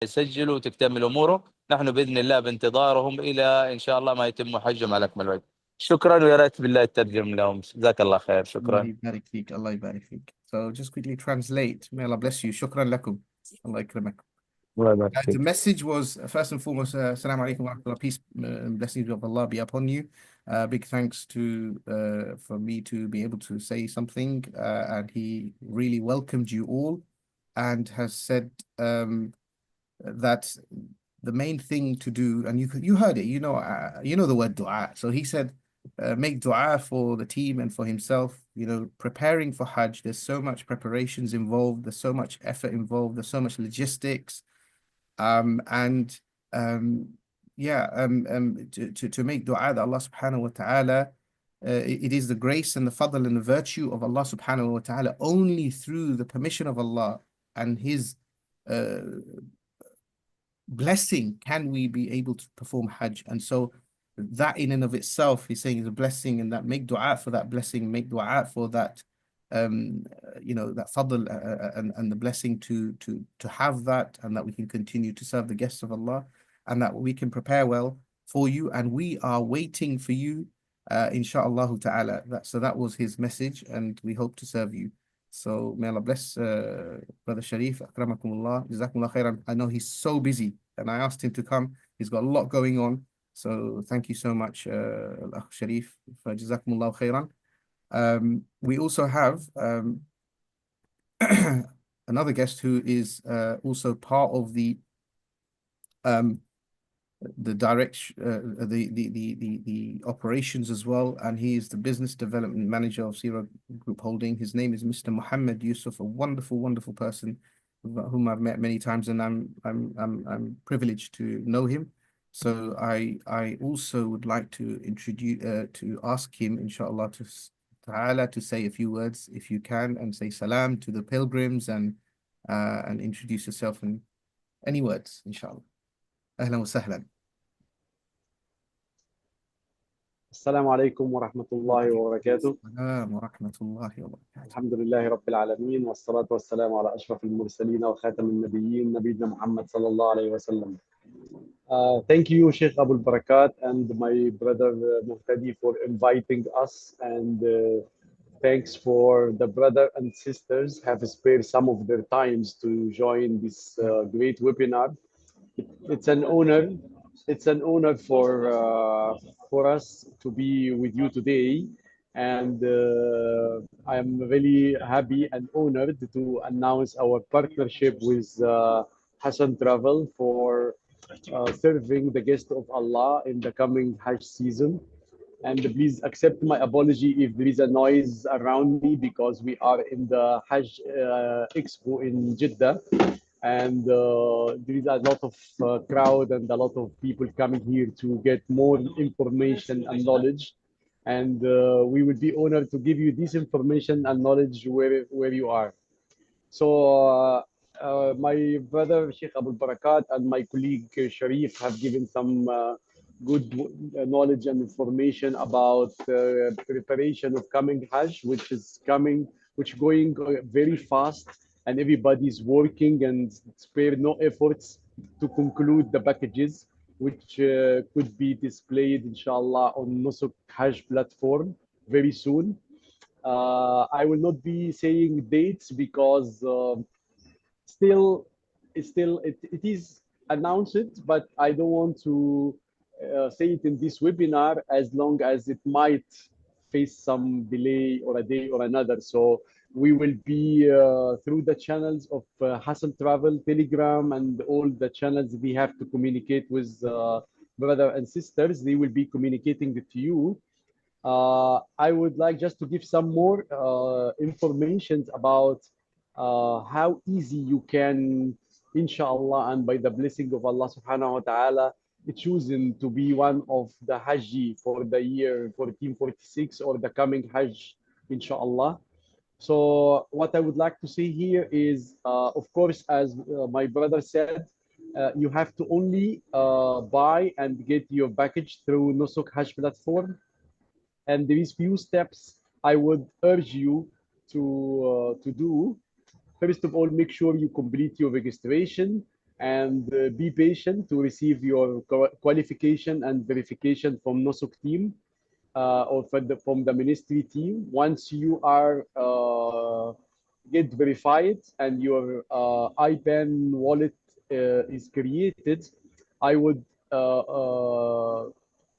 يسجلوا وتكتمل أموره. نحن بإذن الله بانتظارهم إلى إن شاء الله ما يتم حجهم على أكمل وجه. شكرا، ويا ريت بالله الترجم لهم. جزاك الله خير. Allah شكرا. يبارك فيك. Allah يبارك فيك. So just quickly translate. May Allah bless you. Shukran lakum. Allah يكرمك. الله يبارك The فيك. message was first and foremost, Assalamu alaikum wa rahmatullah, peace and blessings of Allah be upon you. Big thanks to for me to be able to say something, and he really welcomed you all, and has said that the main thing to do, and you heard it, you know the word dua. So he said, make dua for the team and for himself. You know, preparing for Hajj. There's so much preparations involved. There's so much effort involved. There's so much logistics. And to make dua that Allah subhanahu wa ta'ala, it is the grace and the fadl and the virtue of Allah subhanahu wa ta'ala. Only through the permission of Allah and His blessing can we be able to perform Hajj. And so that in and of itself, he's saying, is a blessing, and that make dua for that blessing, make dua for that that fadl and the blessing to have that, and that we can continue to serve the guests of Allah, and that we can prepare well for you, and we are waiting for you, inshallah ta'ala. That was his message, and we hope to serve you. So may Allah bless Brother Sharif, akramakumullah, jazakumullah khairan. I know he's so busy, and I asked him to come. He's got a lot going on. So thank you so much, Al-Akh Sharif, for jazakumullah khairan. We also have another guest who is also part of the operations as well, and he is the business development manager of Zero Group Holding. His name is Mr. Muhammad Yusuf, a wonderful person whom I've met many times, and I'm privileged to know him. So I also would like to introduce to ask him, inshallah, to say a few words, if you can, and say salam to the pilgrims, and introduce yourself in any words, inshallah. Ahlan wa sahlan. Assalamu alaikum wa rahmatullahi wa barakatuh. Wa rahmatullahi wa barakatuh. Alhamdulillahi rabbil alameen, wa salatu wa salam ala ashraf al-mursaleen wa khatam al-nabiyyin, Nabiyyina Muhammad sallallahu alayhi wa sallam. Thank you, Sheikh Abul Barakat and my brother Muhtadi, for inviting us, and thanks for the brother and sisters have spared some of their times to join this great webinar. It's an honor. It's an honor for us to be with you today, and I am really happy and honored to announce our partnership with Hassan Travel for serving the guest of Allah in the coming Hajj season. And please accept my apology if there is a noise around me, because we are in the Hajj Expo in Jeddah, and there is a lot of crowd and a lot of people coming here to get more information and knowledge. And we will be honored to give you this information and knowledge where you are. So my brother Sheikh Abul Barakat and my colleague Sharif have given some good knowledge and information about preparation of coming Hajj, which going very fast, and everybody's working and spare no efforts to conclude the packages, which could be displayed inshallah on Nusuk Hajj platform very soon. I will not be saying dates because it is announced, but I don't want to say it in this webinar, as long as it might face some delay or a day or another. So we will be through the channels of Hassan Travel, Telegram, and all the channels we have to communicate with brother and sisters. They will be communicating with you. I would like just to give some more information about how easy you can, inshallah, and by the blessing of Allah subhanahu wa ta'ala, choosing to be one of the Hajji for the year 1446 or the coming Hajj, inshallah. So what I would like to say here is, of course, as my brother said, you have to only buy and get your package through Nusuk Hajj platform. And there is few steps I would urge you to do. First of all, make sure you complete your registration. and be patient to receive your qualification and verification from Nusuk team or from the ministry team. Once you are get verified and your IBAN wallet is created, I would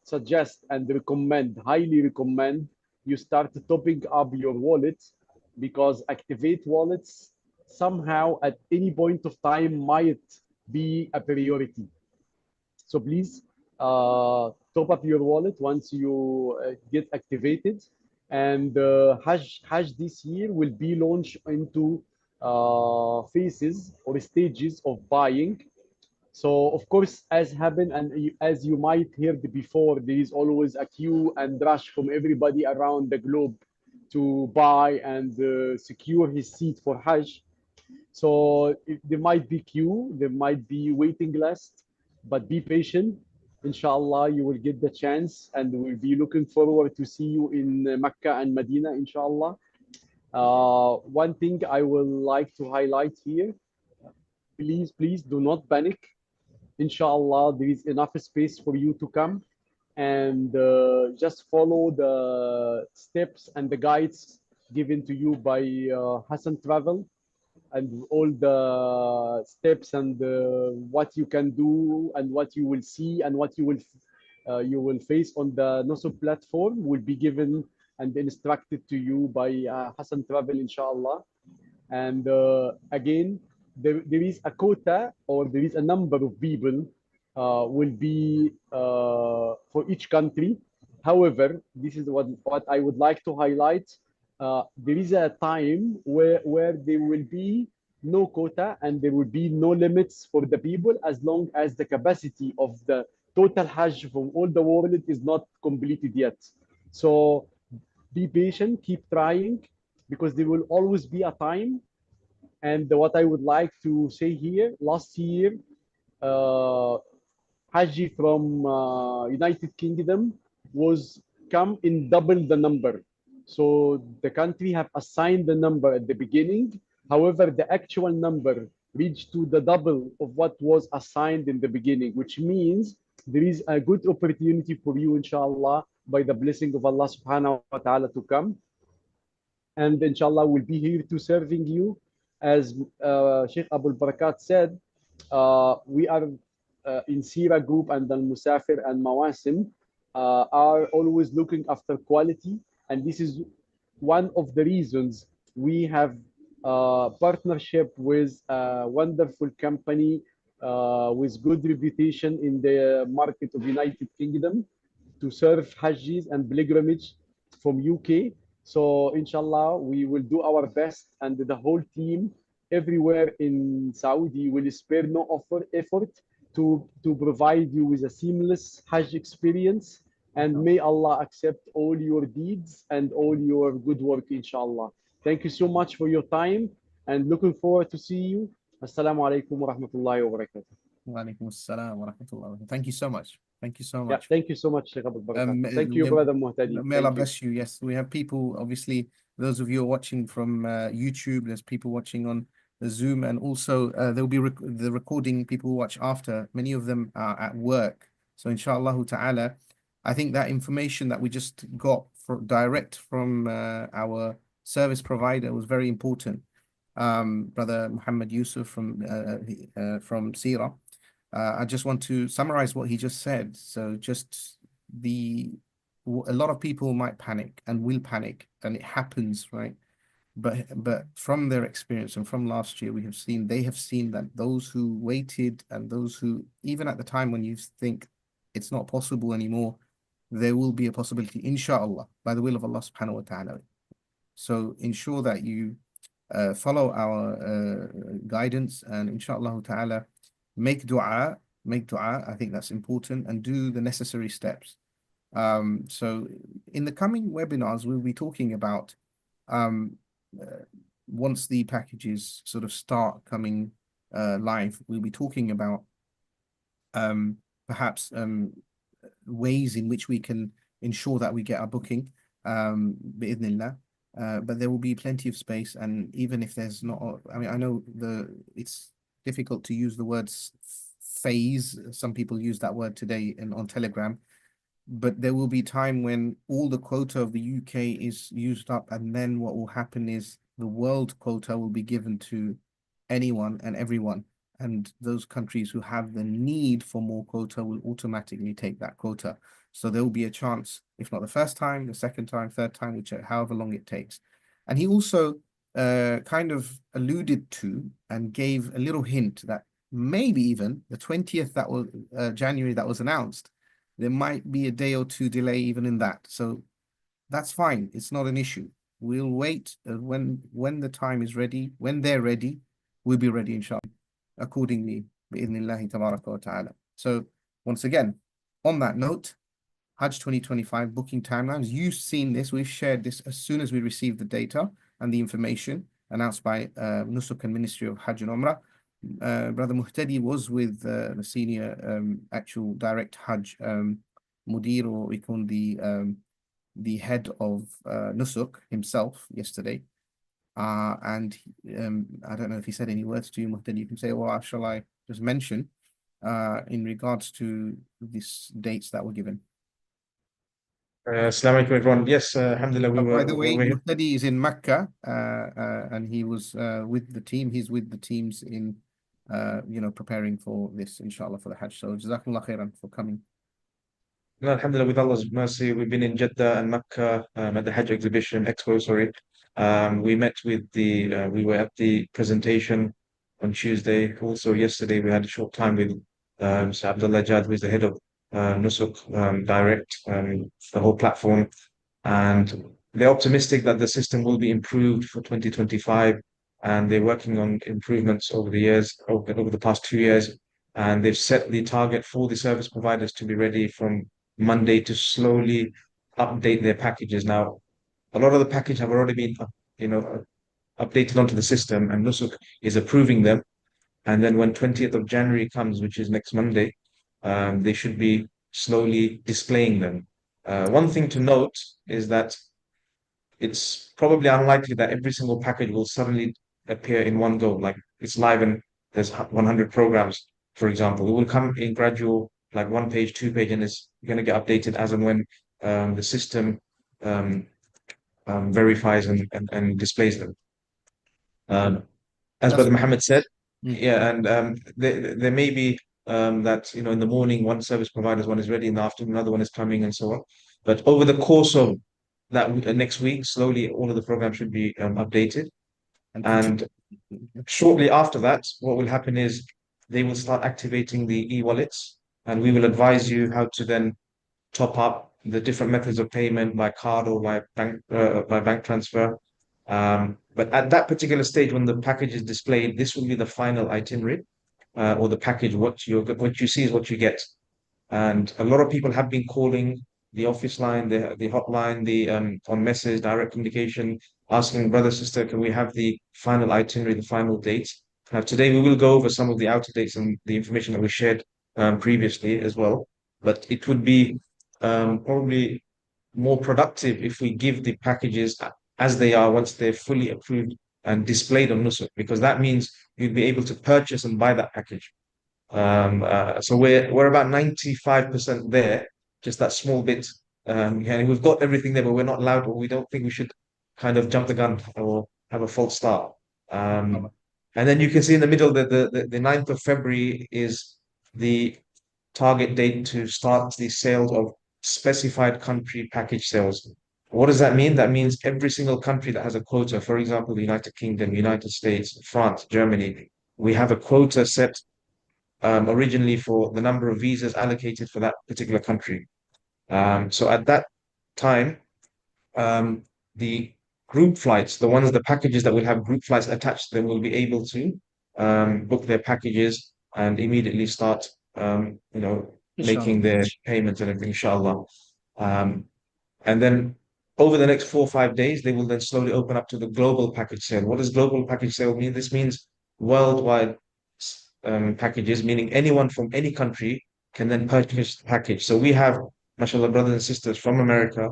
suggest and recommend, highly recommend, you start topping up your wallet, because activate wallets somehow at any point of time might be a priority. So please top up your wallet once you get activated. And Hajj this year will be launched into phases or stages of buying. So of course, as happened and as you might heard before, there is always a queue and rush from everybody around the globe to buy and secure his seat for Hajj. So there might be queue, there might be waiting list, but be patient. Inshallah, you will get the chance, and we'll be looking forward to see you in Mecca and Medina, inshallah. One thing I would like to highlight here, please do not panic. Inshallah, there is enough space for you to come, and just follow the steps and the guides given to you by Hassan Travel, and all the steps and what you can do and what you will see and what you will face on the Nusuk platform will be given and instructed to you by Hassan Travel, inshallah. And again, there is a quota, or there is a number of people will be for each country. However, this is what I would like to highlight. There is a time where there will be no quota and there will be no limits for the people, as long as the capacity of the total Hajj from all the world is not completed yet. So be patient, keep trying, because there will always be a time. And what I would like to say here, last year, Hajj from United Kingdom was come in double the number. So the country have assigned the number at the beginning. However, the actual number reached to the double of what was assigned in the beginning, which means there is a good opportunity for you, inshallah, by the blessing of Allah subhanahu wa ta'ala, to come. And inshallah, we'll be here to serving you. As Sheikh Abul Barakat said, we are in Sira Group and Al Musafir and Mawasim are always looking after quality, and this is one of the reasons we have partnership with a wonderful company with good reputation in the market of United Kingdom to serve Hajjis and pilgrimage from UK. So inshallah, we will do our best, and the whole team everywhere in Saudi will spare no effort to provide you with a seamless Hajj experience. And may Allah accept all your deeds and all your good work, inshallah. Thank you so much for your time, and looking forward to see you. Assalamu alaikum wa rahmatullahi wa barakatuh. Wa alaikum assalam wa rahmatullahi. Thank you so much. Thank you so Yeah, much. thank you so much, Sheikh Abul Barakat. Thank you, brother Muhtadi. May Allah bless you. Yes, we have people, obviously, those of you who are watching from YouTube, there's people watching on the Zoom, and also there'll be the recording people who watch after. Many of them are at work. So inshallah ta'ala, I think that information that we just got direct from our service provider was very important. Brother Muhammad Yusuf from Sira. I just want to summarize what he just said. So just a lot of people might panic and will panic, and it happens, right? But from their experience and from last year, they have seen that those who waited and those who, even at the time when you think it's not possible anymore, there will be a possibility, inshallah, by the will of Allah subhanahu wa ta'ala. So ensure that you follow our guidance, and inshallah ta'ala, make dua. I think that's important, and do the necessary steps. So in the coming webinars, we'll be talking about once the packages sort of start coming live, we'll be talking about perhaps ways in which we can ensure that we get our booking, bi'idhnillah. But there will be plenty of space, and even if there's not, I mean, I know it's difficult to use the words phase. Some people use that word today on Telegram, but there will be time when all the quota of the UK is used up, and then what will happen is the world quota will be given to anyone and everyone. And those countries who have the need for more quota will automatically take that quota. So there will be a chance, if not the first time, the second time, third time, whichever, however long it takes. And he also kind of alluded to and gave a little hint that maybe even the 20th that was January that was announced, there might be a day or two delay even in that. So that's fine. It's not an issue. We'll wait when the time is ready, when they're ready, we'll be ready, inshallah, accordingly, bi'idhnillahi tabaraka wa ta'ala. So once again, on that note, Hajj 2025 booking timelines. You've seen this. We've shared this as soon as we received the data and the information announced by Nusuk and Ministry of Hajj and Umrah. Brother Muhtadi was with the senior actual direct Hajj Mudir, or we call the head of Nusuk himself yesterday. And I don't know if he said any words to you, Muhtadi. You can say, well, shall I just mention in regards to these dates that were given? Assalamu alaikum, everyone. Yes, alhamdulillah, By the way, we were Muhtadi is in Mecca, and he was with the team. He's with the teams in, preparing for this, inshallah, for the Hajj. So, Jazakumullah khairan for coming. No, alhamdulillah, with Allah's mercy, we've been in Jeddah and Mecca at the Hajj Expo, sorry. We were at the presentation on Tuesday. Also, yesterday, we had a short time with Sir Abdullah Jad, who is the head of Nusuk Direct, the whole platform. And they're optimistic that the system will be improved for 2025. And they're working on improvements over the past 2 years. And they've set the target for the service providers to be ready from Monday to slowly update their packages. Now, a lot of the package have already been, updated onto the system, and Nusuk is approving them. And then when 20th of January comes, which is next Monday, they should be slowly displaying them. One thing to note is that it's probably unlikely that every single package will suddenly appear in one go. Like it's live and there's 100 programs, for example. It will come in gradual, like 1 page, 2 page, and it's going to get updated as and when the system verifies and displays them. As Brother Muhammad said, yeah, and there may be that in the morning one service provider's one is ready, in the afternoon another one is coming, and so on. But over the course of that next week, slowly all of the programs should be updated. And shortly after that, what will happen is they will start activating the e-wallets, and we will advise you how to then top up the different methods of payment by card or by bank transfer. But at that particular stage, when the package is displayed, this will be the final itinerary or the package. What you see is what you get. And a lot of people have been calling the office line, the hotline, on message, direct communication, asking, brother, sister, can we have the final itinerary, the final date? Now, today we will go over some of the outer dates and the information that we shared previously as well. But it would be probably more productive if we give the packages as they are once they're fully approved and displayed on Nusuk, because that means you'd be able to purchase and buy that package. So we're about 95% there, just that small bit. And we've got everything there, but we're not allowed, or we don't think we should kind of jump the gun or have a false start. And then you can see in the middle that the 9th of February is the target date to start the sales of specified country package sales. What does that mean? That means every single country that has a quota, for example, the United Kingdom, United States, France, Germany, we have a quota set originally for the number of visas allocated for that particular country. So at that time, the group flights, the packages that will have group flights attached to them, will be able to book their packages and immediately start, making their payments and everything, inshallah. And then over the next 4 or 5 days, they will then slowly open up to the global package sale. What does global package sale mean? This means worldwide packages, meaning anyone from any country can then purchase the package. So we have, mashallah, brothers and sisters from America,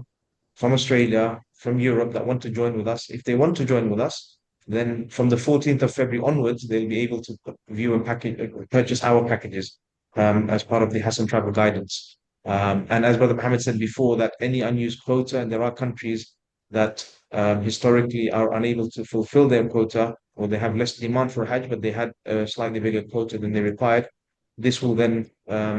from Australia, from Europe that want to join with us. If they want to join with us, then from the 14th of February onwards, they'll be able to view and purchase our packages as part of the Hassan Travel Guidance. And as Brother Muhammad said before, that any unused quota, and there are countries that historically are unable to fulfill their quota, or they have less demand for Hajj, but they had a slightly bigger quota than they required. This will then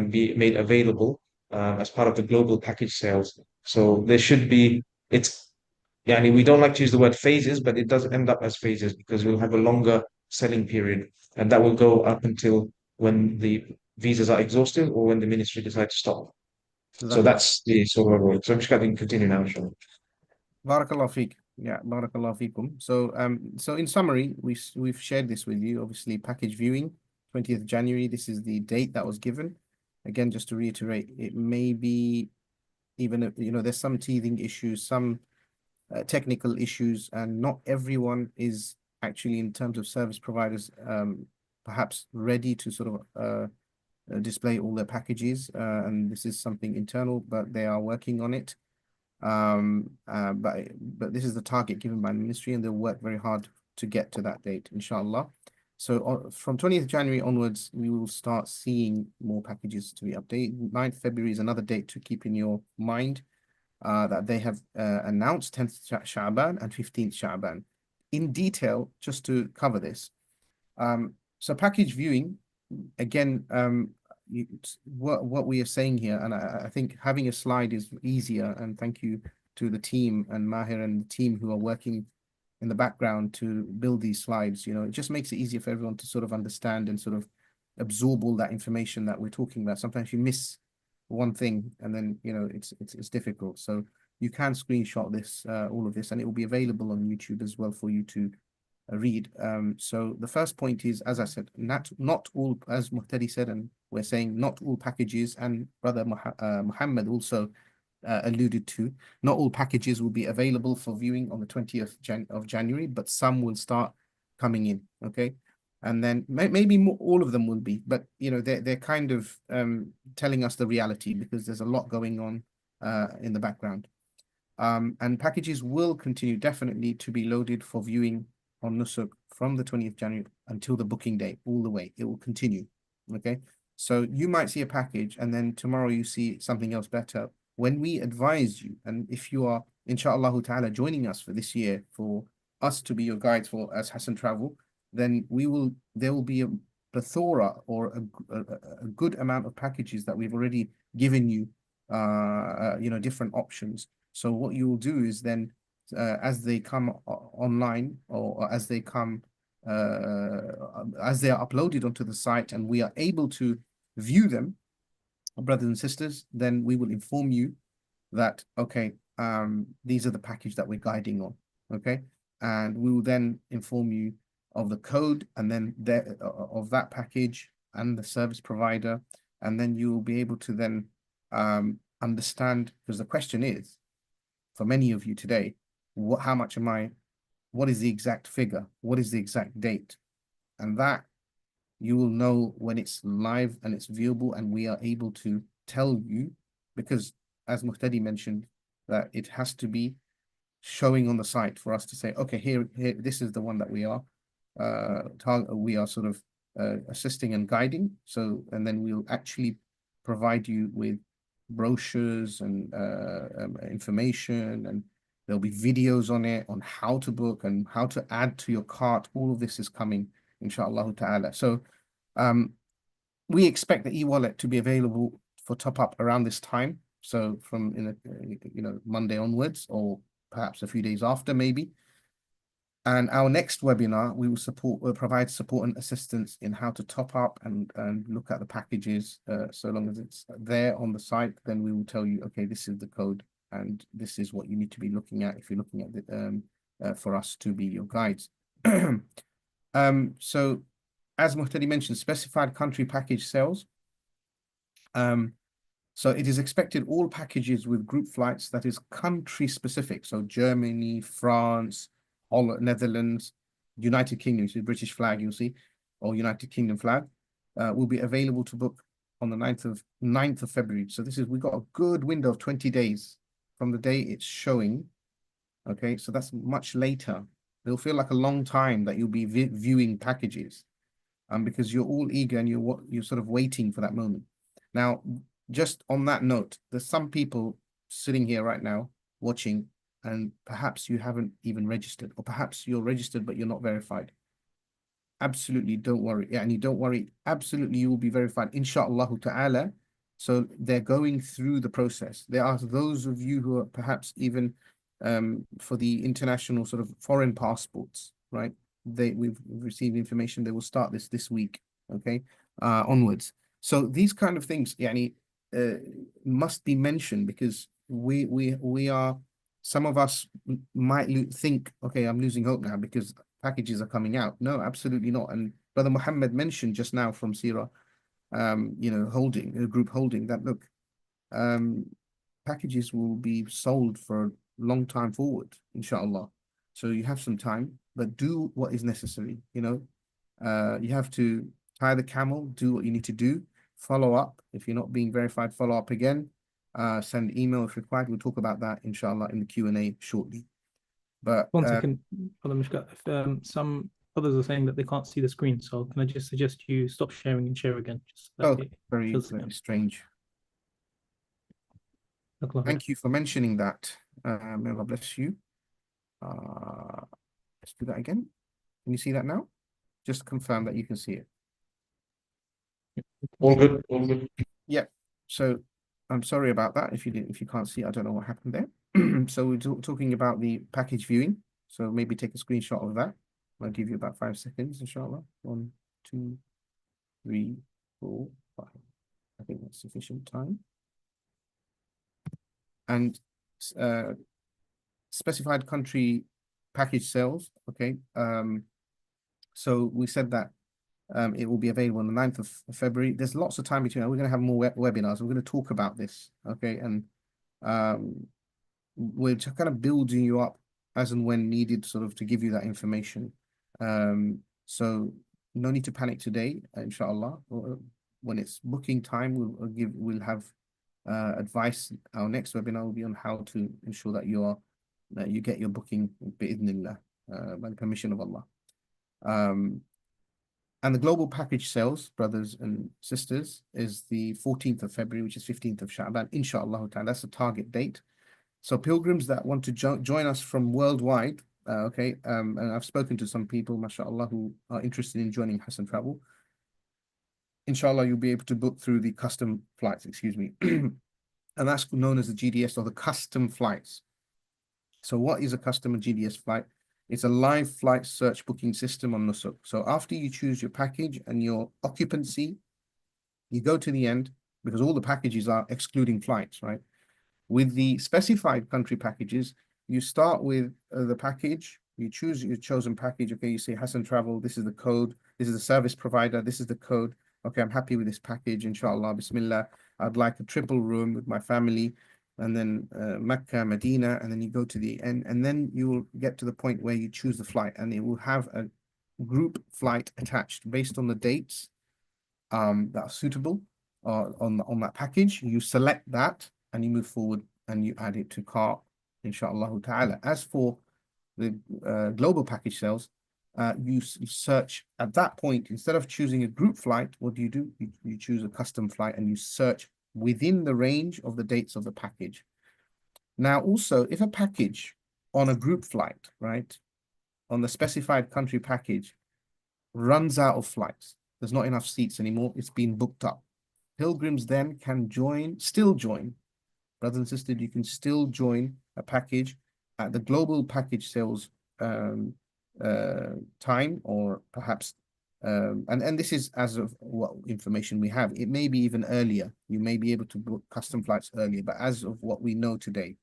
be made available as part of the global package sales. So there should be, we don't like to use the word phases, but it does end up as phases because we'll have a longer selling period, and that will go up until when the visas are exhausted or when the ministry decides to stop. So that's the sort of role. So I'm just going to continue now, inshallah. Barakallah feek. Yeah, barakallah feekum. So in summary, we've shared this with you. Obviously, package viewing, 20th January. This is the date that was given. Again, just to reiterate, it may be even, there's some teething issues, some technical issues, and not everyone is actually, in terms of service providers, perhaps ready to sort of display all their packages. And this is something internal, but they are working on it. But this is the target given by the ministry, and they'll work very hard to get to that date, inshallah. So from 20th January onwards, we will start seeing more packages to be updated. 9th February is another date to keep in your mind, that they have announced 10th Sha'ban and 15th Sha'ban. In detail, just to cover this. So package viewing, again, what we are saying here, and I think having a slide is easier, and thank you to the team and Mahir and the team who are working in the background to build these slides. It just makes it easier for everyone to sort of understand and sort of absorb all that information that we're talking about. Sometimes you miss one thing and then it's difficult. So you can screenshot this, all of this, and it will be available on YouTube as well for you to read. So the first point is, as I said, not all, as Muhtadi said, and we're saying not all packages, and Brother Muhammad also alluded to, not all packages will be available for viewing on the 20th of January, but some will start coming in, okay? And then maybe all of them will be, but they're kind of telling us the reality, because there's a lot going on in the background. And packages will continue definitely to be loaded for viewing on Nusuk from the 20th January until the booking day, all the way. It will continue, okay? So you might see a package and then tomorrow you see something else better. When we advise you, and if you are, inshallah ta'ala, joining us for this year, for us to be your guides as Hassan Travel, then there will be a plethora or a good amount of packages that we've already given you, different options. So what you will do is then, as they come online, or as they come, as they are uploaded onto the site and we are able to view them, brothers and sisters, then we will inform you that, okay, these are the package that we're guiding on, okay? And we will then inform you of the code, and then of that package and the service provider, and then you will be able to then understand, because the question is, for many of you today, how much am I, what is the exact figure? What is the exact date? And that you will know when it's live and it's viewable, and we are able to tell you, because as Muhtadi mentioned, that it has to be showing on the site for us to say, okay, here, this is the one that we are sort of assisting and guiding. So, and then we'll actually provide you with brochures and information, and there'll be videos on it, on how to book and how to add to your cart. All of this is coming, inshallah ta'ala. So we expect the e-wallet to be available for top up around this time. So from Monday onwards, or perhaps a few days after, maybe. And our next webinar, we will provide support and assistance in how to top up and look at the packages. So long as it's there on the site, then we will tell you, okay, this is the code and this is what you need to be looking at if you're looking at the, for us to be your guides. So as Muhtadi mentioned, specified country package sales. So it is expected all packages with group flights, that is country specific. So Germany, France, Netherlands, United Kingdom, so British flag, you'll see, or United Kingdom flag, will be available to book on the 9th of February. So we've got a good window of 20 days from the day it's showing. Okay, so that's much later It'll feel like a long time that you'll be viewing packages, because you're all eager and you're sort of waiting for that moment. Now, just on that note, there's some people sitting here right now watching, and perhaps you haven't even registered, or perhaps you're registered but you're not verified. Absolutely, don't worry. Yeah, and you don't worry. Absolutely, you will be verified, inshallah ta'ala. So they're going through the process. There are those of you who are perhaps even for the international sort of foreign passports, right? We've received information they will start this week, okay, onwards. So these kind of things, yani, must be mentioned, because we are, some of us might think, okay, I'm losing hope now because packages are coming out. No, absolutely not. And Brother Muhammad mentioned just now from Sirah, you know, group holding, that look, packages will be sold for a long time forward, inshallah. So you have some time, but do what is necessary, you know. You have to tie the camel, do what you need to do, follow up. If you're not being verified, follow up again. Send email if required. We'll talk about that, inshallah, in the Q&A shortly. But One second, Brother Mishka. If some others are saying that they can't see the screen, so can I just suggest you stop sharing and share again? Just oh, very strange. Thank you for mentioning that. May Allah bless you. Let's do that again. Can you see that now? Just confirm that you can see it. All good, all good. Yeah. So I'm sorry about that. If you can't see, I don't know what happened there. So we're talking about the package viewing. So maybe take a screenshot of that. I'll give you about 5 seconds, inshallah. 1, 2, 3, 4, 5. I think that's sufficient time. And specified country package sales. Okay. So we said that it will be available on the 9th of February. There's lots of time between. We're going to have more webinars. We're going to talk about this. Okay. And we're just kind of building you up as and when needed, sort of to give you that information. So no need to panic today, inshallah. When it's booking time, we'll have advice. Our next webinar will be on how to ensure that you get your booking bi'idhnillah, by the permission of Allah. And the global package sales, brothers and sisters, is the 14th of February, which is 15th of Sha'ban, inshallah ta'ala. That's the target date. So pilgrims that want to join us from worldwide, okay, and I've spoken to some people, mashallah, who are interested in joining Hassan Travel. Inshallah, you'll be able to book through the custom flights, excuse me. And that's known as the GDS, or the custom flights. So what is a custom and GDS flight? It's a live flight search booking system on Nusuk. So after you choose your package and your occupancy, you go to the end, because all the packages are excluding flights, right? With the specified country packages, you start with the package, you choose your chosen package. Okay, you say Hassan Travel, this is the code, this is the service provider, this is the code. Okay, I'm happy with this package, inshallah, bismillah. I'd like a triple room with my family, and then Mecca, Medina, and then you go to the end, and then you will get to the point where you choose the flight, and it will have a group flight attached based on the dates that are suitable on that package. You select that, and you move forward and you add it to cart, inshallah ta'ala. As for the global package sales, you search at that point. Instead of choosing a group flight, what do? You choose a custom flight, and you search within the range of the dates of the package. Now, also, if a package on a group flight, right, on the specified country package, runs out of flights, there's not enough seats anymore, it's been booked up, pilgrims then can still join. Brothers and sisters, you can still join a package at the global package sales time, or perhaps, and this is as of what information we have. It may be even earlier. You may be able to book custom flights earlier, but as of what we know today,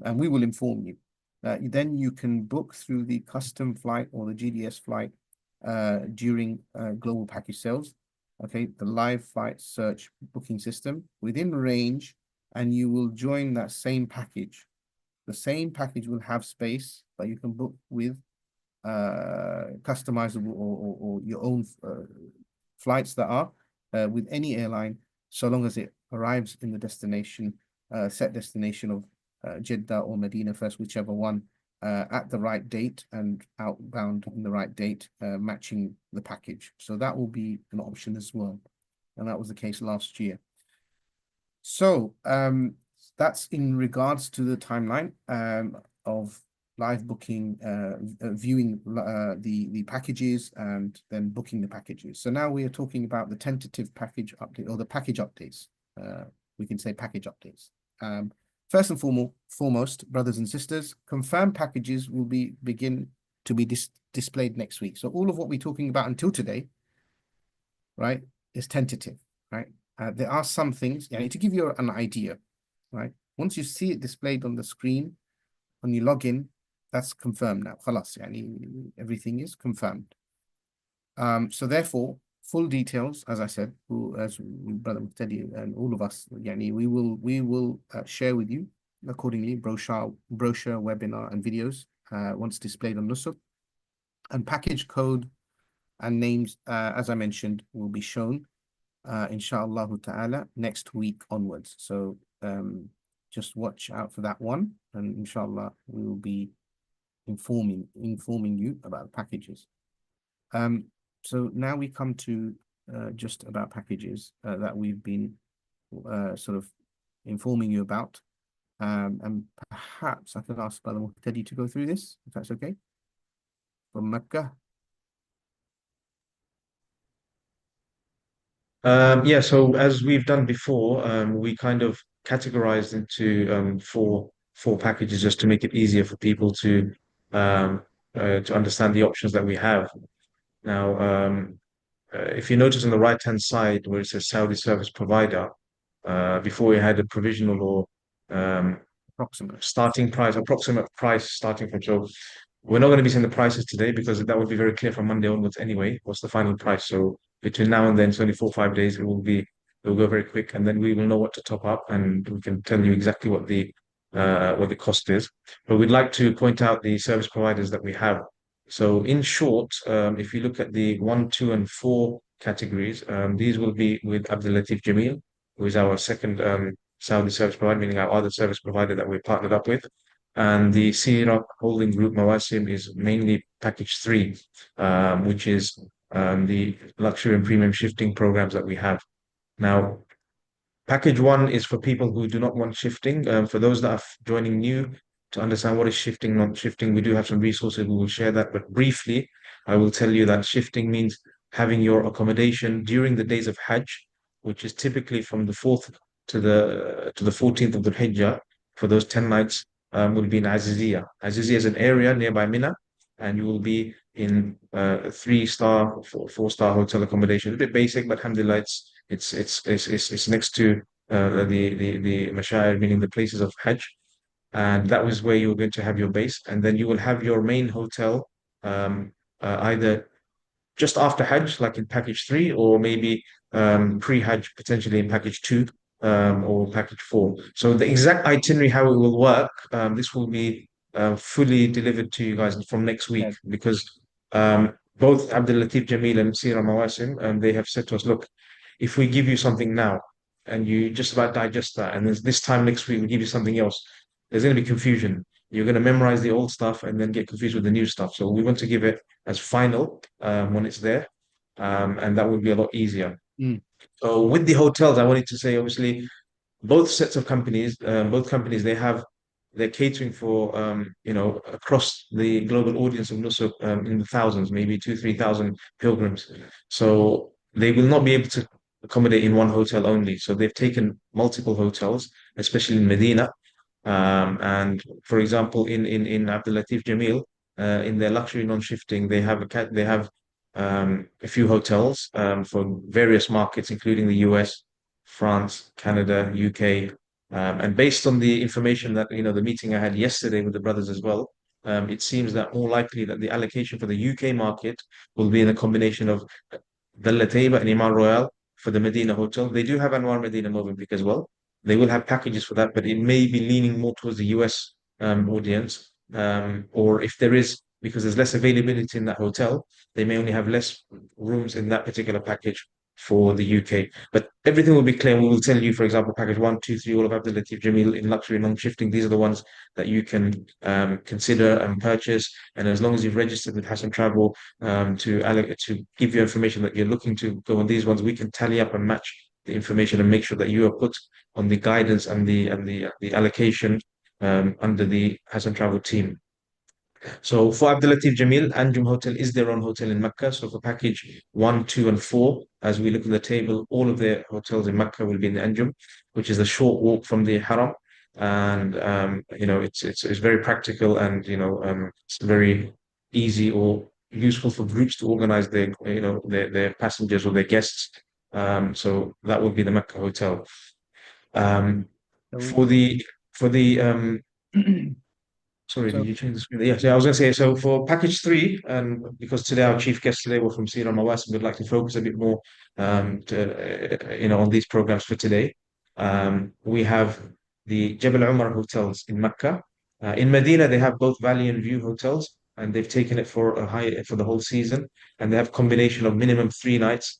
and we will inform you, then you can book through the custom flight or the GDS flight during global package sales. Okay, the live flight search booking system within range, and you will join that same package. The same package will have space, but you can book with customizable or your own flights that are with any airline, so long as it arrives in the destination, set destination of Jeddah or Medina first, whichever one at the right date and outbound in the right date, matching the package. So that will be an option as well. And that was the case last year. So that's in regards to the timeline of live booking, viewing the packages and then booking the packages. So now we are talking about the tentative package update, or the package updates. We can say package updates. First and foremost, brothers and sisters, confirmed packages will begin to be displayed next week. So all of what we're talking about until today, right, is tentative, right? There are some things, to give you an idea, right? Once you see it displayed on the screen, when you log in, that's confirmed now. Khalas, everything is confirmed. So therefore, full details, as I said, as Brother Muqtadi and all of us, we will share with you accordingly brochure, webinar, and videos once displayed on Nusuk. And package code and names, as I mentioned, will be shown, inshallah ta'ala, next week onwards. So just watch out for that one, and inshallah we will be informing you about packages. So now we come to just about packages that we've been sort of informing you about. And perhaps I could ask Brother Muqtadi to go through this, if that's okay, from Mecca. Yeah, so as we've done before, we kind of categorized into four packages just to make it easier for people to understand the options that we have. Now, if you notice on the right-hand side where it says Saudi service provider, before we had a provisional or approximate price starting from. So we're not going to be seeing the prices today because that would be very clear from Monday onwards anyway. What's the final price? So between now and then, it's only 4 or 5 days. It will go very quick, and then we will know what to top up, and we can tell you exactly what the cost is. But we'd like to point out the service providers that we have. So in short, if you look at the 1, 2, and 4 categories, these will be with Abdul Latif Jameel, who is our second Saudi service provider, meaning our other service provider that we're partnered up with. And the Sirah Holding Group Mawasim is mainly package 3, which is the luxury and premium shifting programs that we have. Now, package 1 is for people who do not want shifting. For those that are joining new to understand what is shifting, not shifting, we do have some resources. We will share that. But briefly, I will tell you that shifting means having your accommodation during the days of Hajj, which is typically from the 4th to the 14th of the Hijjah. For those 10 nights, will be in Aziziyah. Aziziyah is an area nearby Mina, and you will be in 3-star, 4-star hotel accommodation. A bit basic, but alhamdulillah, it's next to the mashayikh, meaning the places of Hajj, and that was where you're going to have your base, and then you will have your main hotel either just after Hajj, like in package 3, or maybe pre-Hajj, potentially in package 2 or package 4. So the exact itinerary, how it will work, this will be fully delivered to you guys from next week, because both Abdul Latif Jameel and Sira Mawasim, they have said to us, look, if we give you something now and you just about digest that, and this time next week we give you something else, there's going to be confusion. You're going to memorize the old stuff and then get confused with the new stuff. So we want to give it as final when it's there, and that would be a lot easier. So with the hotels, I wanted to say, obviously, both sets of companies, they're catering for across the global audience of Nusuk, in the thousands, maybe 2,000-3,000 pilgrims. So they will not be able to accommodate in one hotel only. So they've taken multiple hotels, especially in Medina. And for example, in Abdul Latif Jameel, in their luxury non-shifting, they have a few hotels for various markets, including the US, France, Canada, UK. And based on the information that, the meeting I had yesterday with the brothers as well, it seems that more likely that the allocation for the UK market will be in a combination of Dalla Taiba and Iman Royal for the Medina hotel. They do have Anwar Medina Movenpick as well. They will have packages for that, but it may be leaning more towards the US audience. Or if there is, because there's less availability in that hotel, they may only have less rooms in that particular package. for the UK. But everything will be clear. We will tell you, for example, package 1, 2, 3, all of Abdul Latif Jamil in luxury non-shifting. These are the ones that you can consider and purchase. And as long as you've registered with Hassan Travel to give you information that you're looking to go on these ones, we can tally up and match the information and make sure that you are put on the guidance and the allocation under the Hassan Travel team. So for Abdul Latif Jamil, Anjum Hotel is their own hotel in Mecca. So for package 1, 2, and 4, as we look at the table, all of their hotels in Mecca will be in Anjum, which is a short walk from the Haram. And it's very practical, and it's very easy or useful for groups to organize their passengers or their guests. So that would be the Mecca hotel. For the Sorry, So did you change the screen? Yes, yeah, I was going to say, so for package 3, and because today our chief guests today were from Sierra Mawasim, we'd like to focus a bit more on these programs for today. We have the Jebel Umar hotels in Mecca. In Medina, they have both Valley and View hotels, and they've taken it for the whole season, and they have combination of minimum 3 nights,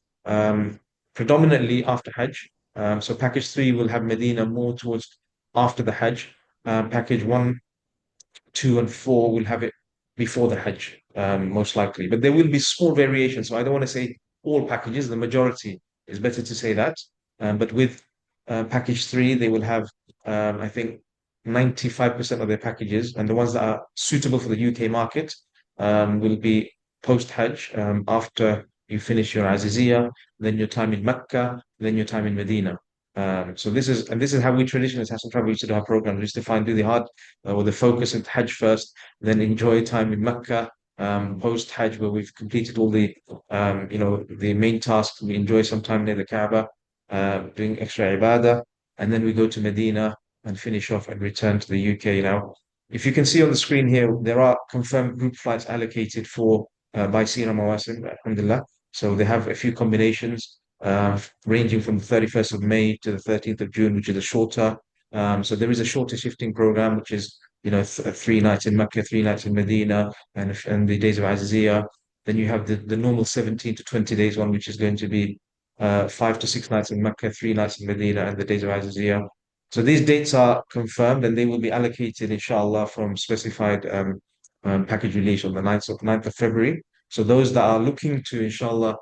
predominantly after Hajj. So package 3 will have Medina more towards after the Hajj. Package 1, 2, and 4 will have it before the Hajj, most likely. But there will be small variations. So I don't want to say all packages, the majority is better to say that. But with package 3, they will have, I think, 95% of their packages, and the ones that are suitable for the UK market will be post-Hajj, after you finish your Aziziyah, then your time in Mecca, then your time in Medina. So this is how we traditionally as Hassan Travel used to do our programs. We used to do the hard or the focus into Hajj first, then enjoy time in Mecca, post Hajj, where we've completed all the main tasks. We enjoy some time near the Kaaba, doing extra ibadah, and then we go to Medina and finish off and return to the UK. Now, if you can see on the screen here, there are confirmed group flights allocated for by Sierra Mawasim, alhamdulillah. So they have a few combinations, ranging from the 31st of May to the 13th of June, which is a shorter. So there is a shorter shifting program, which is 3 nights in Mecca, 3 nights in Medina, and the days of Aziziyah. Then you have the normal 17 to 20 days one, which is going to be 5 to 6 nights in Mecca, 3 nights in Medina, and the days of Aziziyah. So these dates are confirmed, and they will be allocated, inshallah, from specified package release on the 9th of February. So those that are looking to, inshallah,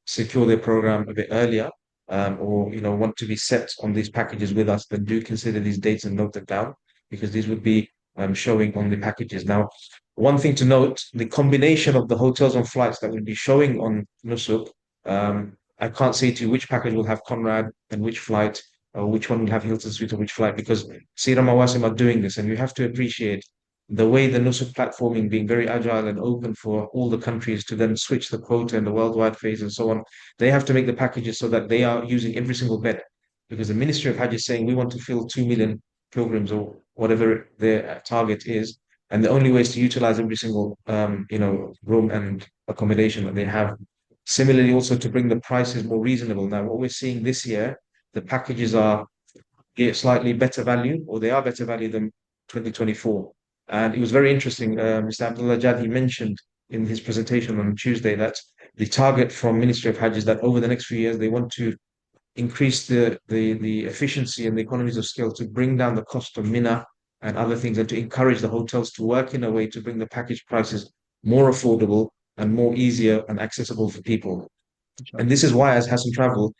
secure their program a bit earlier, or want to be set on these packages with us, then do consider these dates and note them down, because these would be showing on the packages. Now, one thing to note, the combination of the hotels and flights that will be showing on Nusuk, I can't say to you which package will have Conrad and which flight, or which one will have Hilton Suite or which flight, because Sierra Mawasim are doing this, and you have to appreciate the way the Nusuk platforming being very agile and open for all the countries to then switch the quota in the worldwide phase and so on. They have to make the packages so that they are using every single bed, because the Ministry of Hajj is saying we want to fill 2 million pilgrims or whatever their target is. And the only way is to utilize every single room and accommodation that they have. Similarly, also to bring the prices more reasonable. Now, what we're seeing this year, the packages are slightly better value, or they are better value than 2024. And it was very interesting. Mr. Abdullah Jad, he mentioned in his presentation on Tuesday that the target from Ministry of Hajj is that over the next few years, they want to increase the efficiency and the economies of scale to bring down the cost of Mina and other things, and to encourage the hotels to work in a way to bring the package prices more affordable and more easier and accessible for people. And this is why, as Hassan Travel,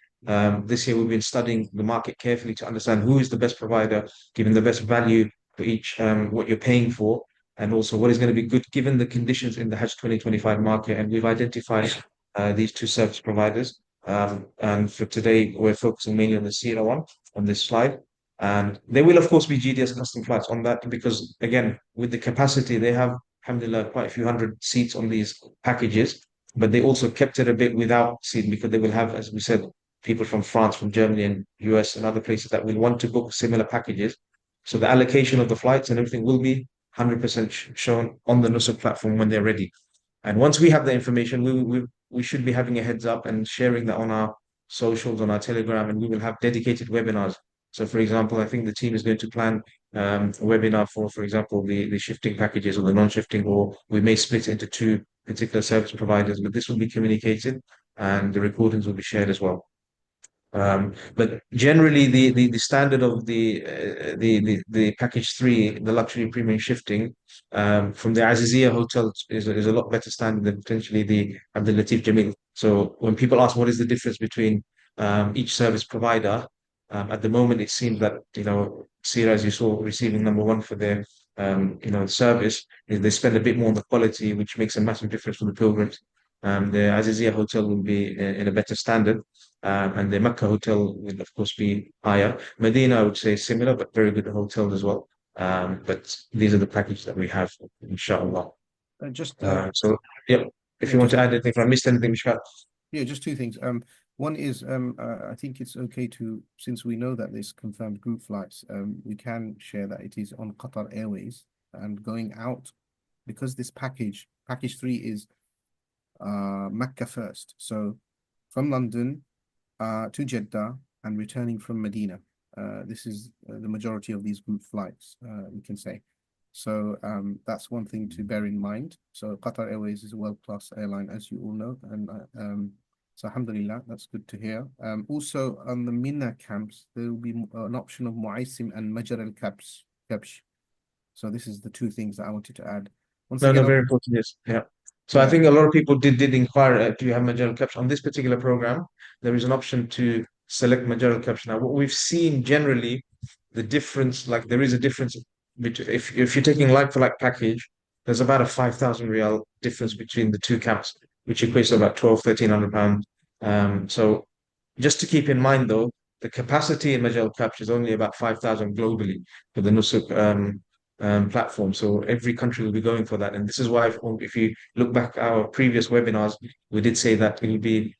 this year we've been studying the market carefully to understand who is the best provider, giving the best value for each what you're paying for, and also what is going to be good given the conditions in the Hajj 2025 market. And we've identified these two service providers. And for today, we're focusing mainly on the Sierra one on this slide. And there will, of course, be GDS custom flights on that, because, again, with the capacity, they have, alhamdulillah, quite a few hundred seats on these packages. But they also kept it a bit without seating, because they will have, as we said, people from France, from Germany, and US, and other places that will want to book similar packages. So the allocation of the flights and everything will be 100% shown on the Nusuk platform when they're ready. And once we have the information, we should be having a heads up and sharing that on our socials, on our Telegram, and we will have dedicated webinars. So, for example, I think the team is going to plan a webinar for example, the shifting packages or the non-shifting, or we may split it into two particular service providers, but this will be communicated and the recordings will be shared as well. But generally, the standard of the package 3, the luxury premium shifting, from the Azizia hotel is a lot better standard than potentially the Abdul Latif Jamil. So when people ask what is the difference between each service provider, at the moment it seems that Sira, as you saw, receiving #1 for their service, is they spend a bit more on the quality, which makes a massive difference for the pilgrims. The Azizia hotel will be in a better standard. And the Mecca hotel will, of course, be higher. Medina, I would say, similar, but very good hotels as well. But these are the packages that we have, inshallah. Just So, yeah, if yeah, you want just to add anything, if I missed anything, Mishkat. yeah, just two things. One is I think it's okay to, since we know that there's confirmed group flights, we can share that it is on Qatar Airways and going out, because this package 3 is Mecca first. So from London to Jeddah and returning from Medina. This is the majority of these group flights, we can say. So that's one thing to bear in mind. So Qatar Airways is a world-class airline, as you all know, and so alhamdulillah, that's good to hear. Also on the Mina camps, there will be an option of Mu'aisim and Majar al-Kabsh. So this is the two things that I wanted to add. Once No, again, very important, yes. Yeah. So I think a lot of people did inquire, do you have Major Caption? On this particular program, there is an option to select Major Caption. Now, what we've seen generally, the difference, like there is a difference between, if you're taking like-for-like package, there's about a 5,000 Riyal difference between the two camps, which equates to about 1,200, 1,300 pounds. So just to keep in mind, though, the capacity in Majal Capture is only about 5,000 globally for the Nusuk platform. So every country will be going for that. And this is why, if you look back at our previous webinars, we did say that it will be,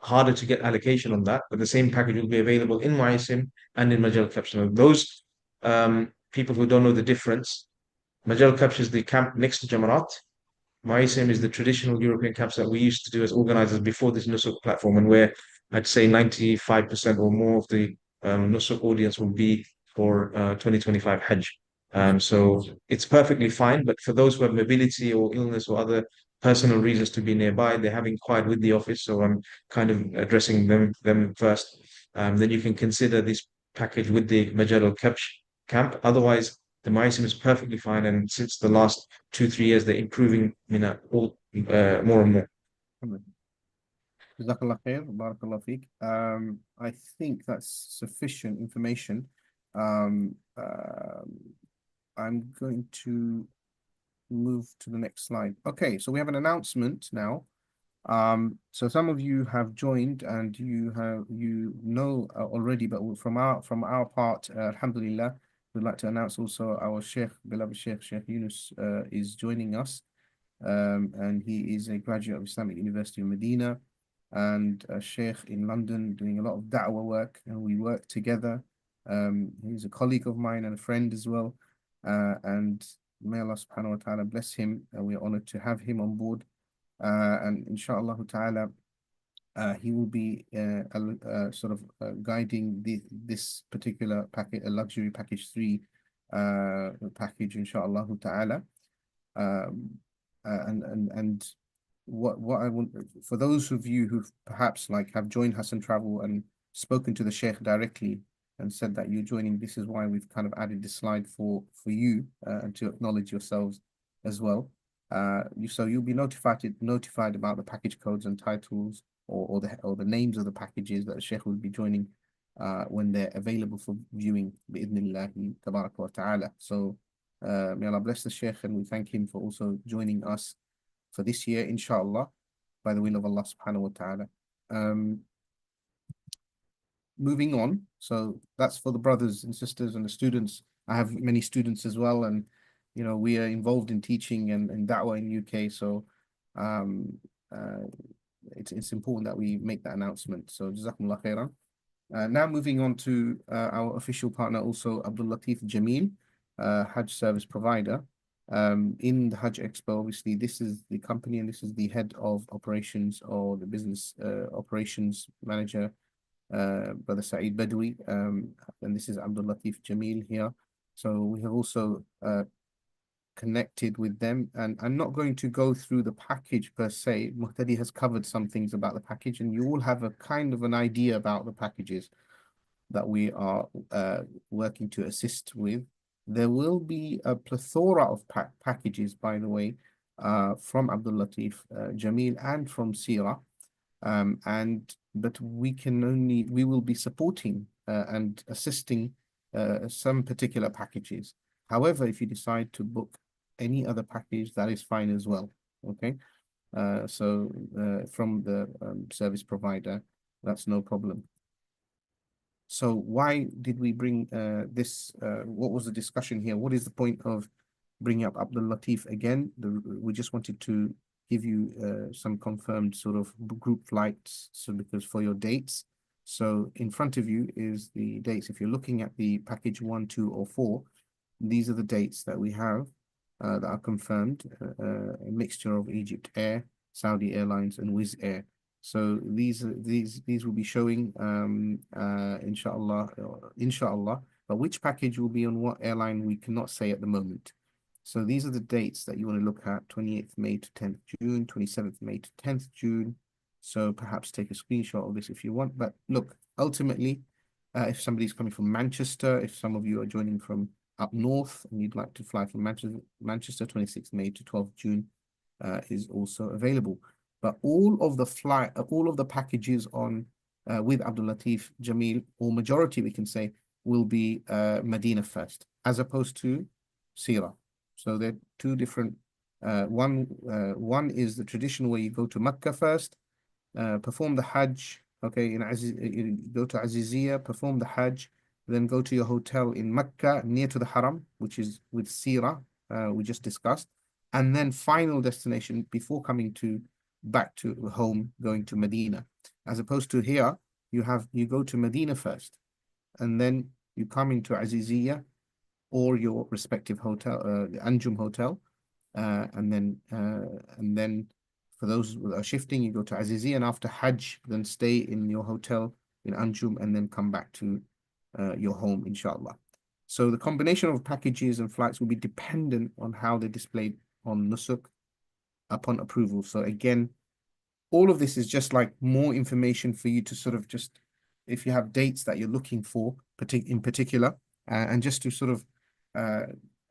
harder to get allocation on that, but the same package will be available in Mu'aisim and in Majal Capture. Those people who don't know the difference, Majal Capture is the camp next to Jamarat. Mu'aisim is the traditional European camps that we used to do as organizers before this Nusuk platform, and where I'd say 95% or more of the Nusuk audience will be for 2025 Hajj. So it's perfectly fine, but for those who have mobility or illness or other personal reasons to be nearby, they have inquired with the office, so I'm kind of addressing them first. Then you can consider this package with the Majal al-Kabsh camp. Otherwise, the Mu'aisim is perfectly fine, and since the last 2-3 years, they're improving more and more. Jazakallah khair, barakallah feek. I think that's sufficient information. I'm going to move to the next slide. Okay, so we have an announcement now. So some of you have joined and you know already, but from our part, alhamdulillah, we'd like to announce also our beloved Sheikh Yunus is joining us. And he is a graduate of Islamic University of Medina and a Sheikh in London doing a lot of da'wah work, and we work together. He's a colleague of mine and a friend as well. And may Allah subhanahu wa ta'ala bless him. We are honored to have him on board. And inshallah ta'ala, he will be sort of guiding this particular package, a luxury package 3 package, inshallah ta'ala. And what I want, for those of you who perhaps have joined Hassan Travel and spoken to the Sheikh directly and said that you're joining, this is why we've kind of added this slide for you and to acknowledge yourselves as well. So you'll be notified about the package codes and titles or the names of the packages that the Sheikh will be joining when they're available for viewing, bi'idhnillahi tabaraka wa ta'ala. So may Allah bless the Sheikh, and we thank him for also joining us for this year, inshallah, by the will of Allah subhanahu wa ta'ala. Moving on, so that's for the brothers and sisters and the students. I have many students as well, and we are involved in teaching and da'wah in UK, so it's important that we make that announcement. So jazakumullah khairan. Now moving on to our official partner, also Abdul Latif Jamil, Hajj service provider. In the Hajj Expo, obviously, this is the company and this is the head of operations or the business operations manager, Brother Saeed Badawi, and this is Abdul Latif Jamil here. So we have also connected with them. And I'm not going to go through the package per se. Muhtadi has covered some things about the package, and you all have a kind of an idea about the packages that we are working to assist with. There will be a plethora of packages, by the way, from Abdul Latif Jameel and from Sira. But we will be supporting and assisting some particular packages. However, if you decide to book any other package, that is fine as well. Okay. From the service provider, that's no problem. So why did we bring this? What was the discussion here? What is the point of bringing up Abdul Latif again? We just wanted to give you some confirmed sort of group flights, so because for your dates. So in front of you is the dates. If you're looking at the package 1, 2, or 4, these are the dates that we have that are confirmed. A mixture of Egypt Air, Saudi Airlines, and Wizz Air. So these will be showing inshallah. But which package will be on what airline, we cannot say at the moment. So these are the dates that you want to look at: 28th May to 10th June, 27th May to 10th June. So perhaps take a screenshot of this if you want. But look, ultimately, if somebody's coming from Manchester, if some of you are joining from up north and you'd like to fly from Manchester, 26th May to 12th June is also available. But all of the packages on with Abdul Latif Jameel, or majority we can say, will be Medina first, as opposed to Sira. So they're two different. One is the traditional where you go to Mecca first, perform the Hajj. Okay, you go to Aziziyah, perform the Hajj, then go to your hotel in Mecca near to the Haram, which is with Sira, we just discussed, and then final destination before coming back to home, going to Medina. As opposed to here, you go to Medina first, and then you come into Aziziyah or your respective hotel, the Anjum hotel, and then for those who are shifting, you go to Aziziyah, and after Hajj, then stay in your hotel in Anjum, and then come back to your home, inshallah. So the combination of packages and flights will be dependent on how they're displayed on Nusuk upon approval. So again, all of this is just like more information for you to sort of just, if you have dates that you're looking for in particular, and just to sort of,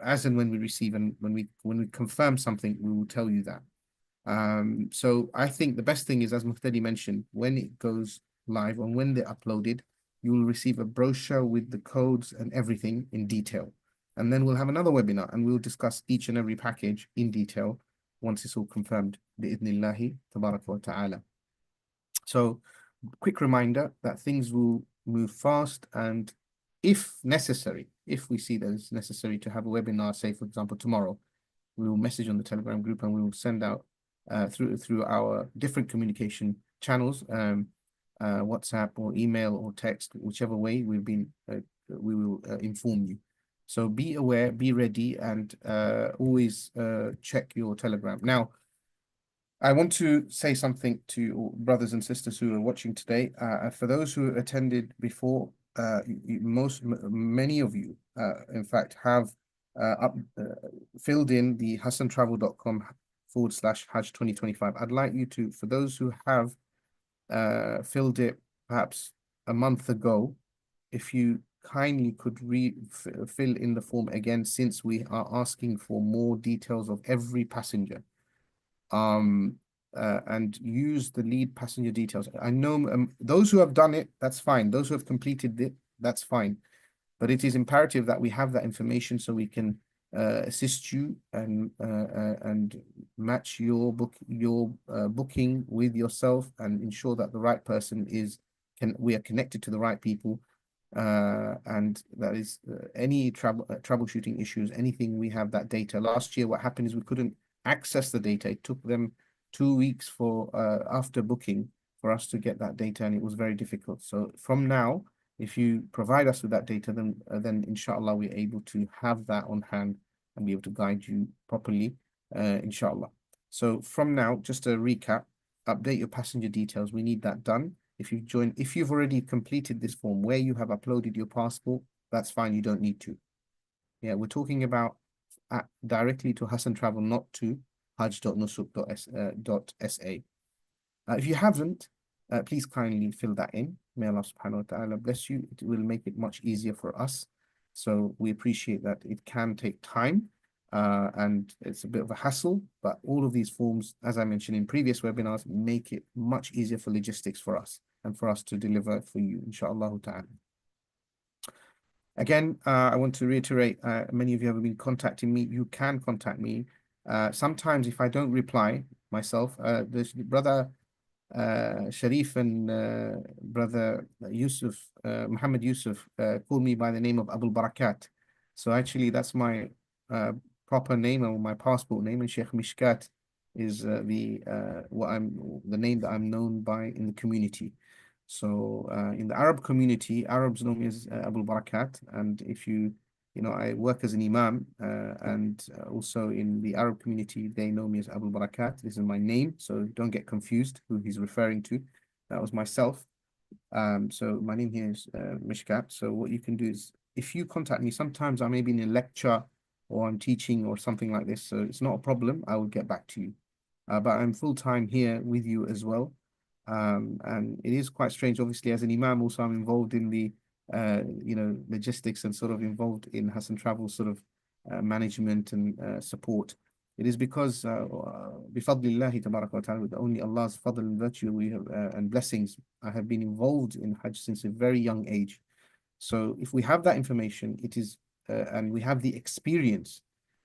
as and when we receive and when we confirm something, we will tell you that. So I think the best thing is, as Muhtadi mentioned, when it goes live and when they're uploaded, you will receive a brochure with the codes and everything in detail. And then we'll have another webinar and we'll discuss each and every package in detail once it's all confirmed, bi'idhnillahi tabaraka wa ta'ala. So quick reminder that things will move fast, and if necessary, if we see that it's necessary to have a webinar, say for example tomorrow, we will message on the Telegram group and we will send out through our different communication channels, WhatsApp or email or text, whichever way we will inform you. So be aware, be ready, and always check your Telegram. Now, I want to say something to brothers and sisters who are watching today. For those who attended before, many of you, in fact, have filled in the hassantravel.com/Hajj 2025. I'd like you to, for those who have filled it perhaps a month ago, if you kindly could fill in the form again, since we are asking for more details of every passenger, and use the lead passenger details. I know those who have done it, that's fine. Those who have completed it, that's fine. But it is imperative that we have that information so we can assist you and match your booking with yourself and ensure that the right person we are connected to the right people, and that is any troubleshooting issues, anything, we have that data. Last year what happened is we couldn't access the data. It took them 2 weeks for after booking for us to get that data, and it was very difficult. So from now, if you provide us with that data, then inshallah we're able to have that on hand and be able to guide you properly, inshallah. So from now, just a recap, update your passenger details. We need that done. If you've already completed this form where you have uploaded your passport, that's fine, you don't need to. Yeah, we're talking about directly to Hassan Travel, not to hajj.nusuk.sa. If you haven't, please kindly fill that in. May Allah subhanahu wa ta'ala bless you. It will make it much easier for us. So we appreciate that it can take time and it's a bit of a hassle, but all of these forms, as I mentioned in previous webinars, make it much easier for logistics for us and for us to deliver for you, inshallah ta'ala. Again, I want to reiterate, many of you have been contacting me. You can contact me. Sometimes if I don't reply myself, this brother Sharif and brother Yusuf, Muhammad Yusuf, called me by the name of Abul Barakat. So actually that's my proper name or my passport name, and Sheikh Mishkat is the name that I'm known by in the community. So in the Arab community, Arabs know me as Abul Barakat, and if you know, I work as an imam, and also in the Arab community, they know me as Abul Barakat. This is my name, so don't get confused who he's referring to. That was myself. So my name here is Mishkat. So what you can do is, if you contact me, sometimes I may be in a lecture or I'm teaching or something like this, so it's not a problem. I will get back to you. But I'm full-time here with you as well. And it is quite strange, obviously, as an imam, also I'm involved in the you know, logistics and sort of involved in Hassan Travel sort of management and support. It is because bifadlillahi tabaraka wa ta'ala, with only Allah's fadl and virtue we have and blessings, I have been involved in Hajj since a very young age. So if we have that information, it is and we have the experience,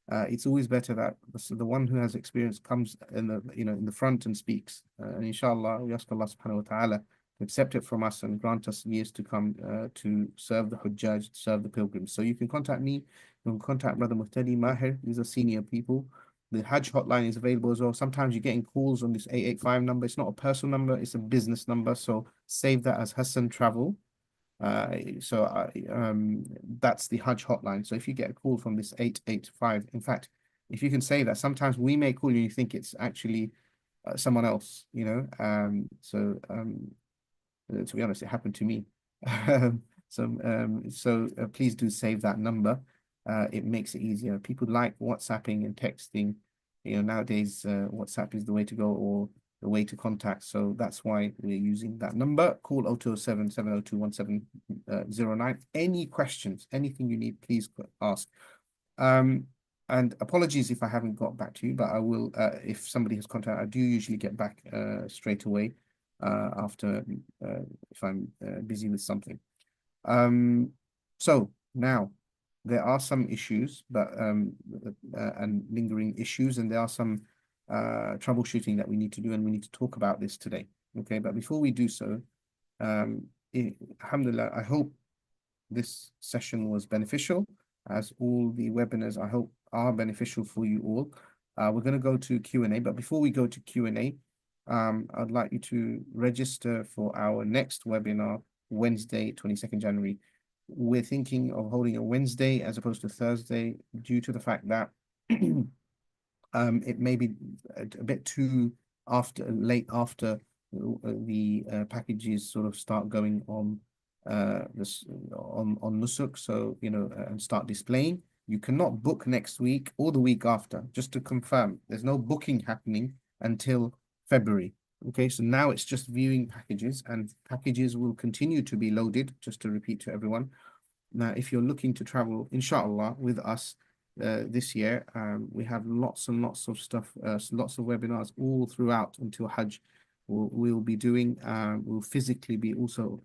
it's always better that the one who has experience comes in the, you know, in the front and speaks. And inshallah, we ask Allah subhanahu wa ta'ala to accept it from us and grant us years to come to serve the Hujjaj, to serve the pilgrims. So you can contact me, you can contact Brother Muhtadi Mahir. These are senior people. The Hajj hotline is available as well. Sometimes you're getting calls on this 885 number. It's not a personal number, it's a business number. So save that as Hassan Travel. That's the Hajj hotline. So if you get a call from this 885, in fact, if you can say that, sometimes we may call you and you think it's actually someone else, you know. To be honest, it happened to me. Please do save that number. It makes it easier. People like WhatsApping and texting. You know, nowadays WhatsApp is the way to go, or the way to contact. So that's why we're using that number. Call 0207 702 1709. Any questions, anything you need, please ask. And apologies if I haven't got back to you, but I will, if somebody has contacted, I do usually get back straight away after if I'm busy with something. So now there are some issues, but and lingering issues, and there are some troubleshooting that we need to do, and we need to talk about this today. Okay, but before we do so, alhamdulillah, I hope this session was beneficial, as all the webinars I hope are beneficial for you all. We're going to go to Q&A, but before we go to Q&A, I'd like you to register for our next webinar, Wednesday, 22nd January. We're thinking of holding a Wednesday as opposed to Thursday, due to the fact that it may be a bit too late after the packages sort of start going on on Nusuk, so you know, and start displaying. You cannot book next week or the week after. Just to confirm, there's no booking happening until February. Okay, so now it's just viewing packages, and packages will continue to be loaded, just to repeat to everyone. Now, if you're looking to travel, inshallah, with us this year, we have lots and lots of stuff, lots of webinars all throughout until Hajj. We'll be doing, we'll physically be also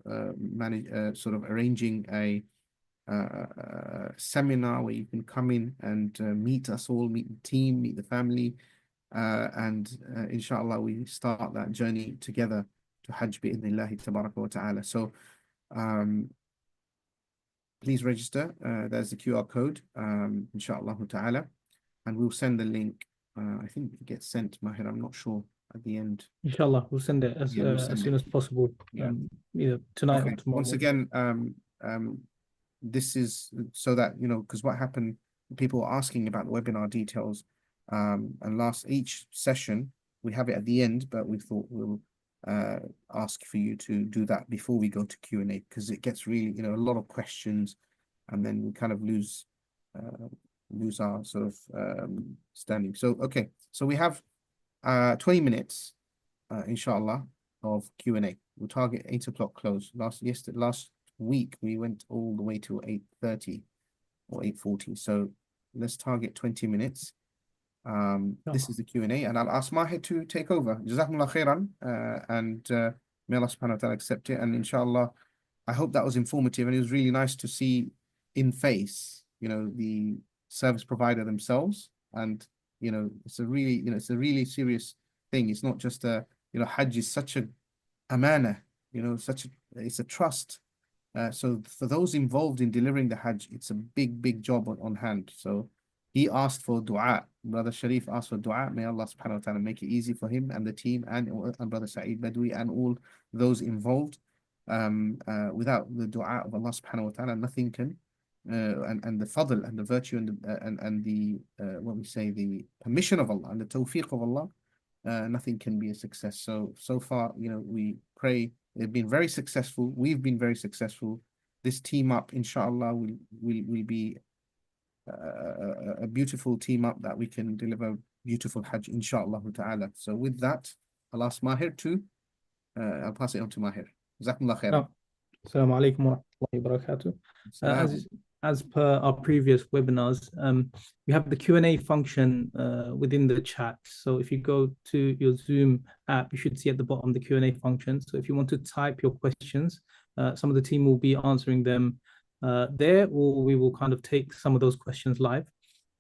sort of arranging a seminar where you can come in and meet us all, meet the team, meet the family, and inshallah we start that journey together to Hajj bi'idhnillahi tabaraka wa ta'ala. So please register. There's the QR code, inshallah ta'ala, and we'll send the link. I think it gets sent, Mahir, I'm not sure, at the end. Inshallah, we'll send it as soon as possible, either tonight or tomorrow. Once again, this is so that, you know, because what happened, people are asking about the webinar details, and each session, we have it at the end, but we thought we'll ask for you to do that before we go to Q&A, because it gets really, you know, a lot of questions, and then we kind of lose lose our sort of standing. So okay, so we have 20 minutes, inshallah, of Q&A. We'll target 8 o'clock close. Last week we went all the way to 8:30 or 8:40. So let's target 20 minutes. This is the Q&A, and I'll ask Mahir to take over. Jazakumullah khairan, and may Allah subhanahu wa ta'ala accept it. And inshallah, I hope that was informative, and it was really nice to see in face, the service provider themselves. And, it's a really serious thing. It's not just Hajj is such a amana, it's a trust. So for those involved in delivering the Hajj, it's a big job on hand. So he asked for dua. Brother Sharif asked for dua. May Allah subhanahu wa ta'ala make it easy for him and the team and Brother Sa'id Badwi and all those involved. Without the dua of Allah subhanahu wa ta'ala, nothing can, and the fadl and the virtue and the what we say, the permission of Allah and the tawfiq of Allah, nothing can be a success. So far, we pray they've been very successful. We've been very successful. This team up, inshallah, will be a beautiful team up that we can deliver beautiful Hajj, inshallah ta'ala. So with that, I'll ask Mahir to, I'll pass it on to Mahir. Jazakumullah khairan. Assalamu alaikum wa rahmatullahi wa barakatuh. As per our previous webinars, we have the Q&A function within the chat. So if you go to your Zoom app, you should see at the bottom the Q&A function. So if you want to type your questions, some of the team will be answering them there, or we will kind of take some of those questions live.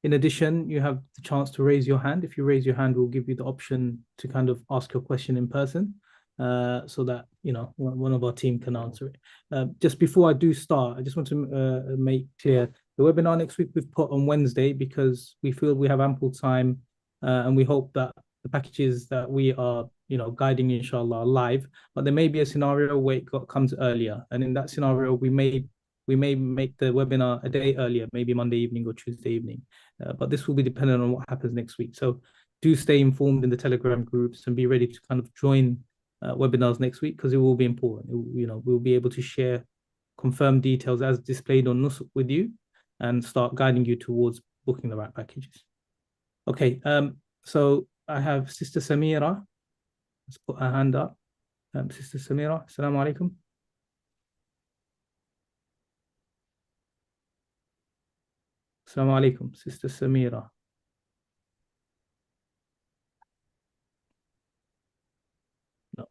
In addition, you have the chance to raise your hand. If you raise your hand, we'll give you the option to kind of ask your question in person, so that one of our team can answer it. Just before I do start, I just want to make clear the webinar next week we've put on Wednesday because we feel we have ample time, and we hope that the packages that we are guiding inshallah are live. But there may be a scenario where it comes earlier, and in that scenario we may make the webinar a day earlier, maybe Monday evening or Tuesday evening. But this will be dependent on what happens next week. So do stay informed in the Telegram groups and be ready to kind of join webinars next week, because it will be important. We'll be able to share confirmed details as displayed on Nusuk with you and start guiding you towards booking the right packages. Okay, so I have Sister Samira. Let's put her hand up. Sister Samira, Assalamu alaikum. Assalamu alaikum, Sister Samira. No.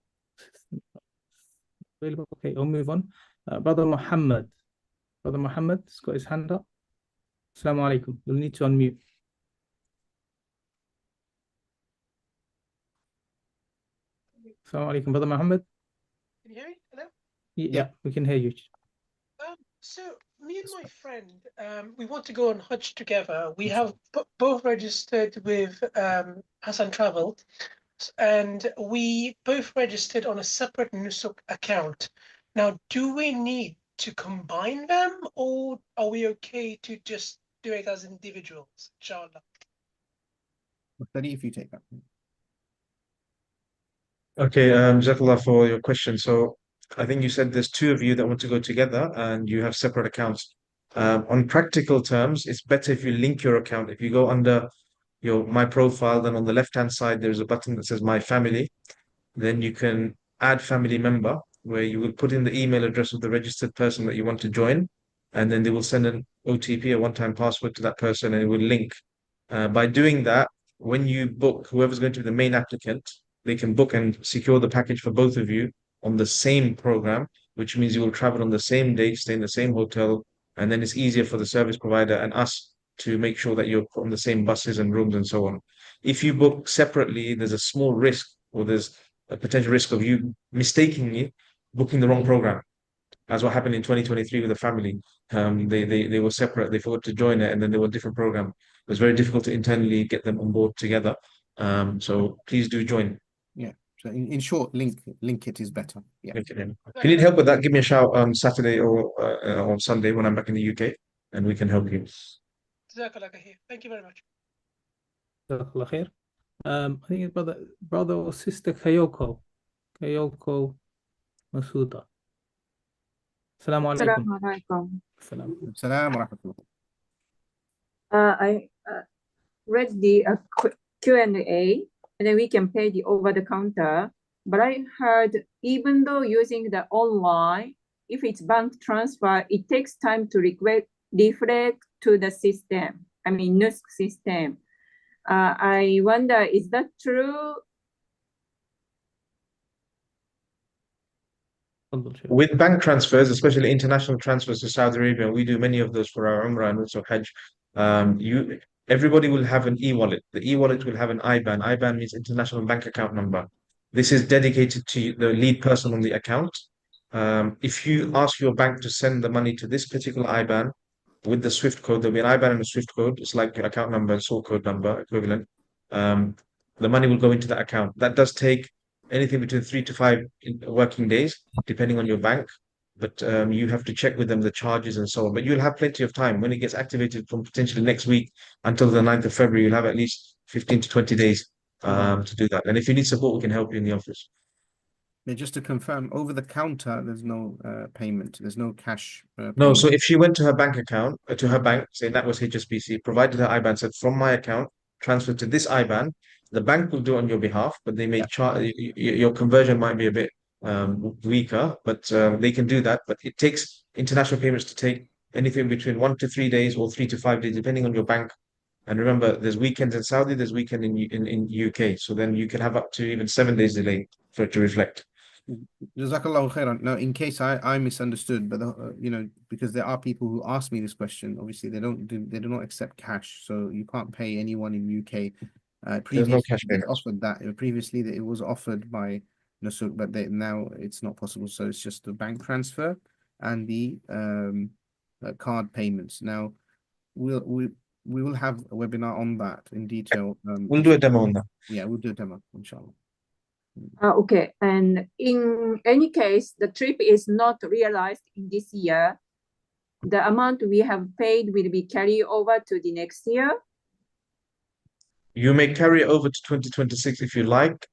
Available. Okay, I'll move on. Brother Muhammad. Brother Muhammad's got his hand up. Assalamu alaikum. You'll need to unmute. Assalamu alaikum, Brother Muhammad. Can you hear me? Hello? Yeah, we can hear you. So me and my friend, we want to go on Hajj together. We have both registered with Hassan Travel, and we both registered on a separate Nusuk account. Now, do we need to combine them, or are we okay to just do it as individuals, inshallah? Study if you take that. Okay, Jazakallah for your question. So I think you said there's two of you that want to go together and you have separate accounts. On practical terms, it's better if you link your account. If you go under your My Profile, then on the left-hand side, there's a button that says My Family. Then you can add family member, where you will put in the email address of the registered person that you want to join, and then they will send an OTP, a one-time password to that person, and it will link. By doing that, when you book, whoever's going to be the main applicant, they can book and secure the package for both of you on the same program, which means you will travel on the same day, stay in the same hotel, and then it's easier for the service provider and us to make sure that you're on the same buses and rooms and so on. If you book separately, there's a small risk, or there's a potential risk of you mistakenly booking the wrong program, as what happened in 2023 with a family. They were separate, they forgot to join it, and then they were a different program. It was very difficult to internally get them on board together. So please do join. Yeah. So in short, link it is better. Yeah. If you need help with that, give me a shout Saturday or on Sunday when I'm back in the UK, and we can help you. Thank you very much. Jazakallah khair. I think it's brother or sister Kayoko Masuda. Assalamu alaikum. Assalamu alaikum. Salam wa rahmatullah. I read the Q&A, and then we can pay the over the counter. But I heard even though using the online, if it's bank transfer, it takes time to reflect to the system. I mean, Nusuk system. I wonder, is that true? With bank transfers, especially international transfers to Saudi Arabia, we do many of those for our Umrah and also Hajj. Everybody will have an e-wallet. The e-wallet will have an IBAN. IBAN means international bank account number. This is dedicated to the lead person on the account. If you ask your bank to send the money to this particular IBAN with the SWIFT code, there'll be an IBAN and a SWIFT code. It's like your account number and sort code number equivalent. The money will go into that account. That does take anything between 3 to 5 working days, depending on your bank. But you have to check with them the charges and so on. But you'll have plenty of time. When it gets activated from potentially next week until the 9th of February, you'll have at least 15 to 20 days to do that. And if you need support, we can help you in the office. Yeah, just to confirm, over the counter, there's no payment. There's no cash No, payment. so if she went to her bank account, to her bank, saying that was HSBC, provided her IBAN, said from my account, transfer to this IBAN, the bank will do it on your behalf, but they may charge your conversion might be a bit weaker, but they can do that. But it takes international payments to take anything between 1 to 3 days or 3 to 5 days, depending on your bank. And remember, there's weekends in Saudi, there's weekend in UK, so then you can have up to even 7 days delay for it to reflect. Jazakallahu khairan. Now, in case I misunderstood, but because there are people who ask me this question, obviously they do not accept cash, so you can't pay anyone in UK. There's no Previously cash they payments. offered that. Previously it was offered by Nusuk, but now it's not possible. So it's just the bank transfer and the card payments. Now we will have a webinar on that in detail. We'll do a demo on that. Yeah, we'll do a demo, inshallah. Okay, and in any case, the trip is not realized in this year. The amount we have paid will be carried over to the next year. You may carry it over to 2026 if you like,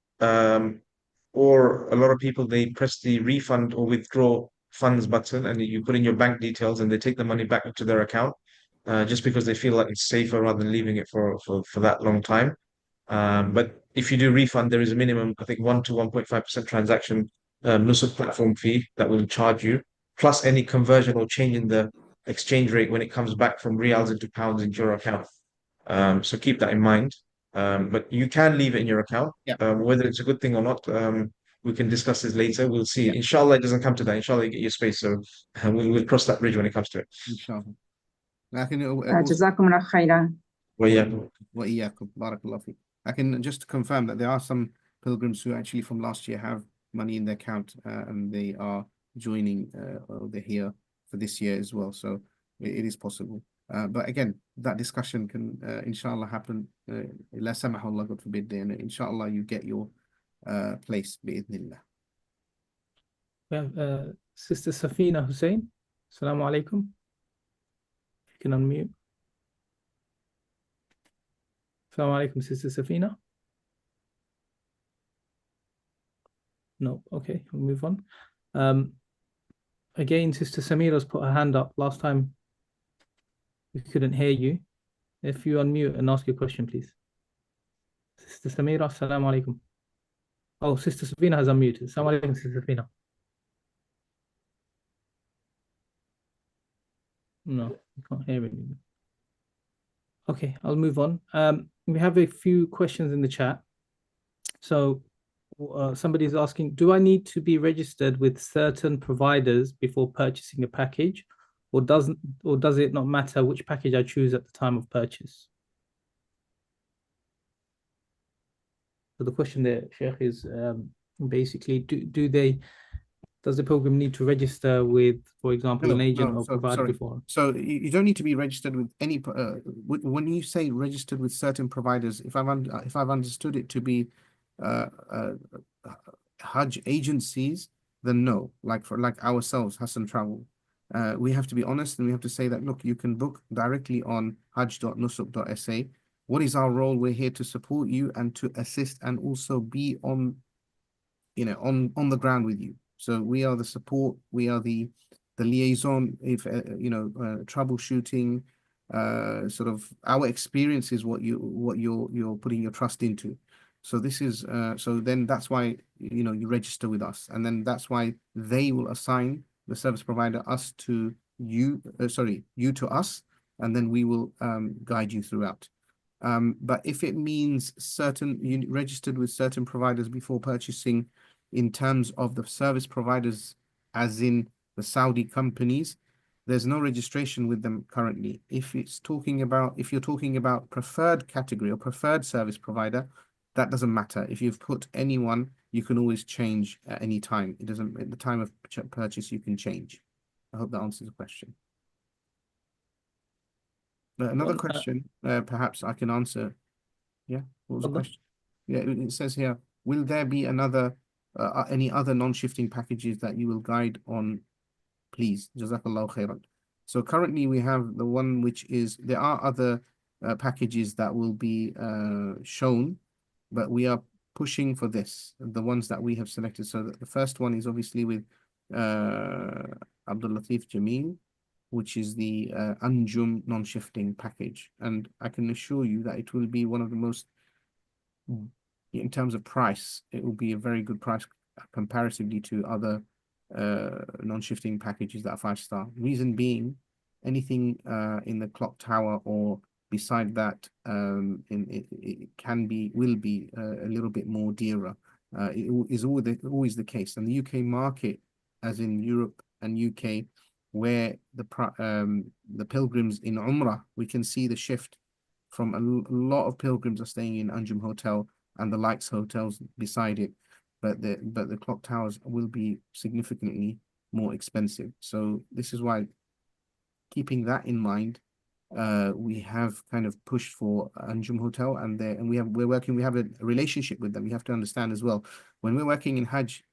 or a lot of people, they press the refund or withdraw funds button and you put in your bank details and they take the money back into their account just because they feel like it's safer rather than leaving it for that long time. But if you do refund, there is a minimum, I think 1 to 1.5% transaction Nusuk platform fee that will charge you, plus any conversion or change in the exchange rate when it comes back from riyals into pounds into your account. So keep that in mind. But you can leave it in your account. Whether it's a good thing or not, we can discuss this later. We'll see. Inshallah, it doesn't come to that. Inshallah, you get your space. So we'll cross that bridge when it comes to it. Inshallah. Jazakum Allah khairan. وإياكم. Barakallahu feek. I can just confirm that there are some pilgrims who actually from last year have money in their account and they are joining, or they're here for this year as well. So it is possible. But again, that discussion can inshallah happen. La samahullah, God forbid, and inshallah you get your place bi'idhnillah. We have Sister Safina Hussein. Assalamu alaikum. You can unmute. Assalamu alaikum, Sister Safina. No, okay, we'll move on. Again, Sister Samira's put her hand up. Last time we couldn't hear you. If you unmute and ask your question, please. Sister Samira, assalamu alaikum. Oh, Sister Safina has unmuted. Assalamu alaikum, Sister Safina. No, you can't hear anything. Okay, I'll move on. We have a few questions in the chat. So somebody's asking, do I need to be registered with certain providers before purchasing a package, or does it not matter which package I choose at the time of purchase? So the question there, Sheikh, is basically, does the pilgrim need to register with, for example, an agent or provider before? So you don't need to be registered with any. When you say registered with certain providers, if I've understood it to be Hajj agencies, then no. Like ourselves, Hassan Travel, we have to be honest and we have to say that, look, you can book directly on hajj.nusuk.sa. What is our role? We're here to support you and to assist and also be on the ground with you. So we are the support, we are the liaison, if troubleshooting, sort of our experience is what you're putting your trust into. So this is so then that's why you register with us, and then that's why they will assign the service provider us to you, you to us, and then we will guide you throughout. But if it means you registered with certain providers before purchasing, in terms of the service providers, as in the Saudi companies, there's no registration with them currently. If you're talking about preferred category or preferred service provider, that doesn't matter. If you've put anyone, you can always change at any time. It doesn't, at the time of purchase, you can change. I hope that answers the question. Another question, perhaps I can answer. Yeah, what was the question? Yeah, it says here, will there be any other non-shifting packages that you will guide on, please? Jazakallahu khairan. So currently we have the one which is, there are other packages that will be shown, but we are pushing for this, the ones that we have selected. So the first one is obviously with Abdul Latif Jameel, which is the Anjum non-shifting package. And I can assure you that it will be one of the most, in terms of price, it will be a very good price comparatively to other non-shifting packages that are 5-star. Reason being, anything in the clock tower or beside that, it will be a little bit more dearer. It is always the case. And the UK market, as in Europe and UK, where the pilgrims in Umrah, we can see the shift from a lot of pilgrims are staying in Anjum Hotel and the Lights hotels beside it, but the clock towers will be significantly more expensive. So this is why, keeping that in mind, we have kind of pushed for Anjum Hotel, and we have a relationship with them. We have to understand as well, when we're working in Hajj,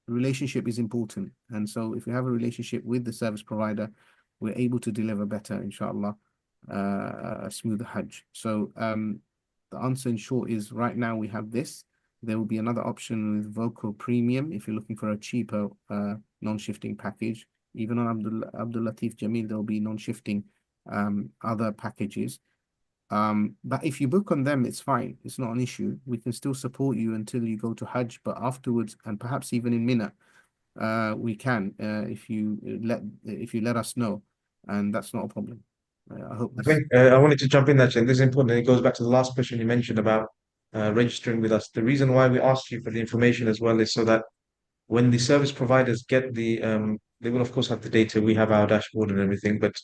relationship is important. And so if we have a relationship with the service provider, we're able to deliver better, inshallah, a smoother Hajj. So the answer in short is, right now we have this. There will be another option with Voco Premium if you're looking for a cheaper non-shifting package. Even on Abdul Latif Jameel, there will be non-shifting other packages. But if you book on them, it's fine. It's not an issue. We can still support you until you go to Hajj, but afterwards, and perhaps even in Mina, we can, if you let us know, and that's not a problem. I hope I think I wanted to jump in there, and this is important. And it goes back to the last question you mentioned about registering with us. The reason why we asked you for the information as well is so that when the service providers get they will of course have the data. We have our dashboard and everything, but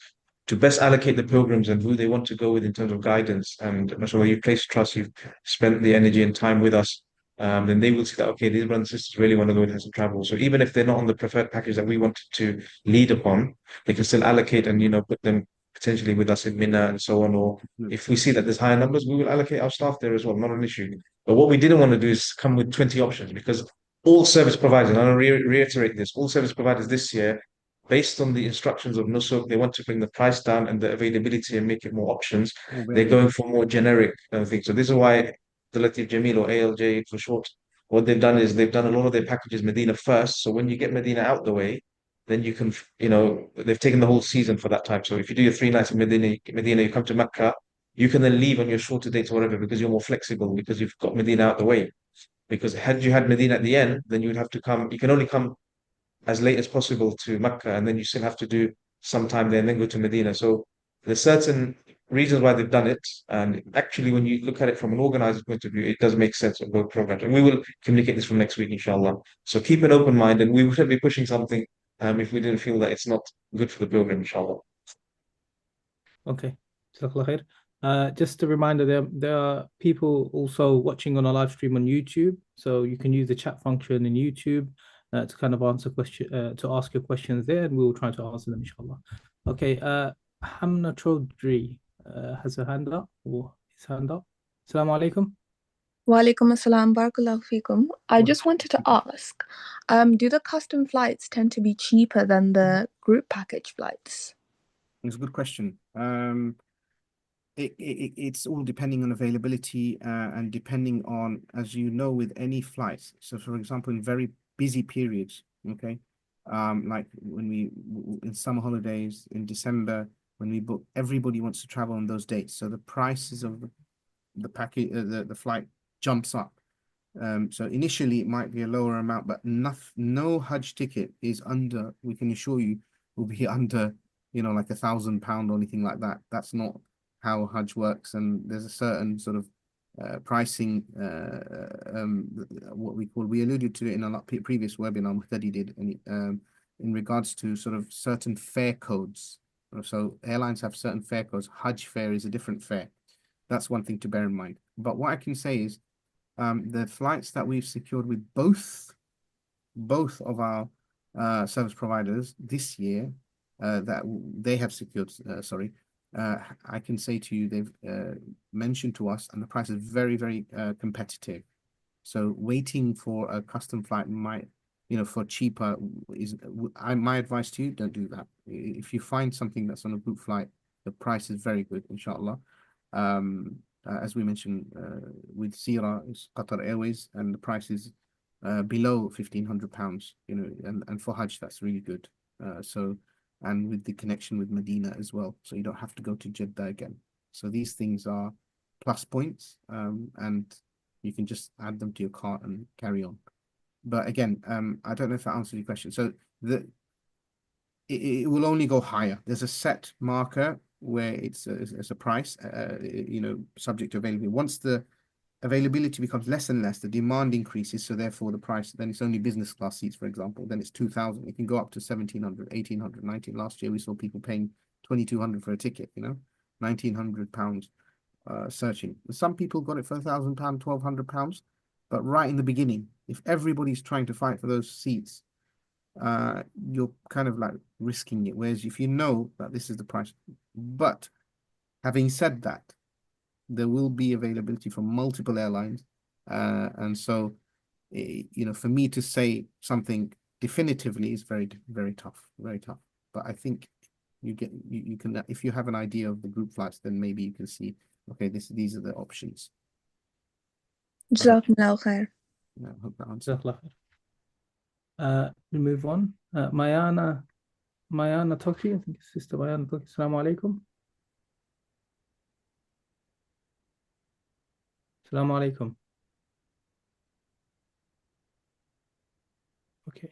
to best allocate the pilgrims and who they want to go with in terms of guidance, and mashallah, you've placed trust, you've spent the energy and time with us, then they will see that, okay, these brothers and sisters really want to go with Hajj and travel. So even if they're not on the preferred package that we wanted to lead upon, they can still allocate and, put them potentially with us in Mina and so on. Or if we see that there's higher numbers, we will allocate our staff there as well, not an issue. But what we didn't want to do is come with 20 options, because all service providers, and I'll reiterate this, all service providers this year, based on the instructions of Nusuk, they want to bring the price down and the availability and make it more options. They're going for more generic things. So this is why the Latif Jameel, or ALJ for short, what they've done is they've done a lot of their packages Medina first. So when you get Medina out the way, then you can, they've taken the whole season for that time. So if you do your 3 nights in Medina, you come to Mecca, you can then leave on your shorter dates or whatever, because you're more flexible, because you've got Medina out the way. Because had you had Medina at the end, then you would have to come, you can only come as late as possible to Mecca, and then you still have to do some time there and then go to Medina. So there's certain reasons why they've done it. And actually, when you look at it from an organizer point of view, it does make sense on both programs. And we will communicate this from next week, inshallah. So keep an open mind, and we wouldn't be pushing something if we didn't feel that it's not good for the program, inshallah. Okay. Just a reminder, there are people also watching on our live stream on YouTube, so you can use the chat function in YouTube to kind of ask your questions there, and we'll try to answer them, inshallah. Okay, Hamna Chaudhry has a hand up, or his hand up. Assalamu alaikum. Wa alaikum assalam, barakallahu feekum. I just wanted to ask, do the custom flights tend to be cheaper than the group package flights? It's a good question. It's all depending on availability and depending on, as you know, with any flights. So, for example, in very busy periods, okay, like when in summer holidays in December, when we book, everybody wants to travel on those dates. So the prices of the package, the flight jumps up. So initially it might be a lower amount, but no Hajj ticket is under, we can assure you, will be under, like £1,000 or anything like that. That's not how Hajj works. And there's a certain sort of pricing, what we alluded to it in a previous webinar Muhtadi did, and in regards to sort of certain fare codes. So airlines have certain fare codes. Hajj fare is a different fare. That's one thing to bear in mind. But what I can say is, the flights that we've secured with both of our service providers this year, that they have secured, I can say to you, they've mentioned to us, and the price is very, very competitive. So waiting for a custom flight might, for cheaper is, my advice to you, don't do that. If you find something that's on a group flight, the price is very good, inshallah. As we mentioned, with Sira, it's Qatar Airways, and the price is below £1,500, and for Hajj, that's really good. And with the connection with Medina as well, so you don't have to go to Jeddah again. So these things are plus points, and you can just add them to your cart and carry on. But again, I don't know if that answers your question. So it will only go higher. There's a set marker where it's a price, subject to availability. Once the availability becomes less and less, the demand increases, so therefore the price, then it's only business class seats, for example, then it's 2,000. It can go up to 1,700, 1,800, 19. Last year we saw people paying 2,200 for a ticket, £1,900 searching. Some people got it for £1,000, £1,200, but right in the beginning, if everybody's trying to fight for those seats, you're kind of like risking it. Whereas if you know that this is the price, but having said that, there will be availability from multiple airlines, and so for me to say something definitively is very, very tough, very tough. But I think you can, if you have an idea of the group flights, then maybe you can see, okay, these are the options. Jazakumullahu khair. Yeah, I hope that answers. We move on. Mayana Toki, I think it's Sister Mayana Toki. Assalamu alaikum. Assalamu alaikum. Okay.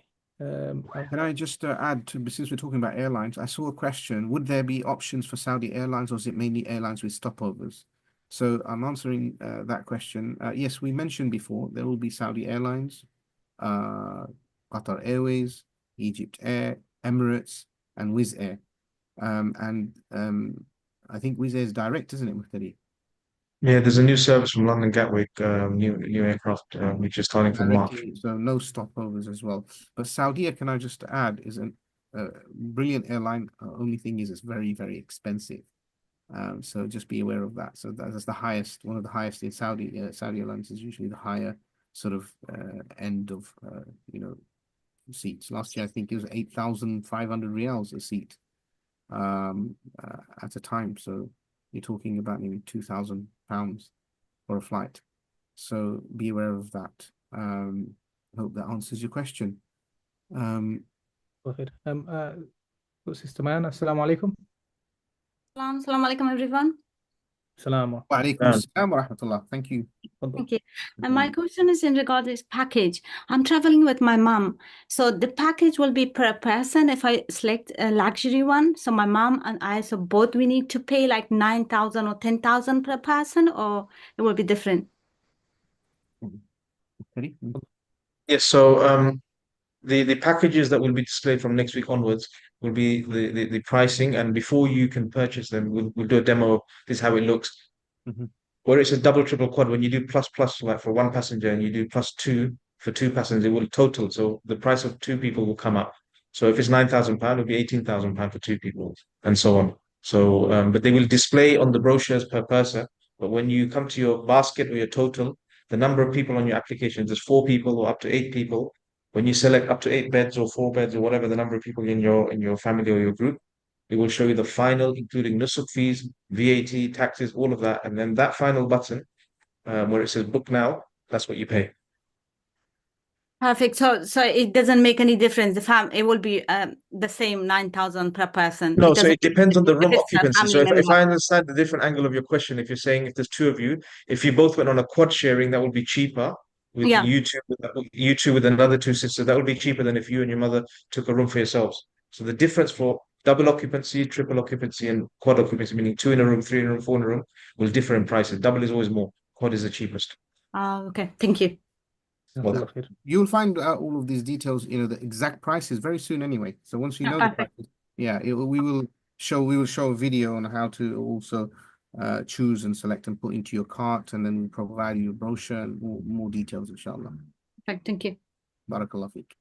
Can I just add to, since we're talking about airlines, I saw a question, would there be options for Saudi Airlines, or is it mainly airlines with stopovers? So I'm answering that question. Yes, we mentioned before, there will be Saudi Airlines, Qatar Airways, Egypt Air, Emirates, and Wizz Air. I think Wizz Air is direct, isn't it, Muhtadi? Yeah, there's a new service from London Gatwick, new aircraft, which is starting from March. So no stopovers as well. But Saudi, can I just add, is a brilliant airline. Only thing is, it's very, very expensive. So just be aware of that. So that's the highest, one of the highest in Saudi. Saudi Airlines is usually the higher sort of end of seats. Last year, I think it was 8,500 riyals a seat at a time. So you're talking about maybe £2,000 for a flight. So be aware of that. Hope that answers your question. Sister Mayana, assalamu alaikum. Assalamu alaikum, everyone. Assalamu alaikum wa rahmatullah. Thank you. Thank you. And my question is in regard to this package. I'm traveling with my mom. So the package will be per person if I select a luxury one. So my mom and I, so both we need to pay like 9,000 or 10,000 per person, or it will be different? Yes, so the packages that will be displayed from next week onwards will be the pricing, and before you can purchase them, we'll do a demo of this is how it looks. Where it's a double, triple, quad, when you do plus like for one passenger, and you do plus two for two passengers, it will total. So the price of two people will come up. So if it's £9,000, it'll be £18,000 for two people, and so on. So, but they will display on the brochures per person. But when you come to your basket or your total, the number of people on your application is 4 people or up to 8 people. When you select up to 8 beds or 4 beds or whatever the number of people in your family or your group, it will show you the final, including Nusuk fees, VAT, taxes, all of that. And then that final button, where it says book now, that's what you pay. Perfect. So it doesn't make any difference. It will be the same 9,000 per person. No, It so doesn't it depends on the if room it's a occupancy. So family if member. I understand the different angle of your question, if you're saying if there's two of you, if you both went on a quad sharing, that would be cheaper with Yeah. you two with another two sisters. That would be cheaper than if you and your mother took a room for yourselves. So the difference for double occupancy, triple occupancy, and quad occupancy, meaning two in a room, three in a room, four in a room, will differ in prices. Double is always more. Quad is the cheapest. Okay. Thank you. Welcome. You'll find out all of these details, the exact prices very soon anyway. So once you know the Perfect. prices, we will show a video on how to also choose and select and put into your cart, and then we'll provide you a brochure and more details, inshallah. Perfect. Thank you. Barakallah feek.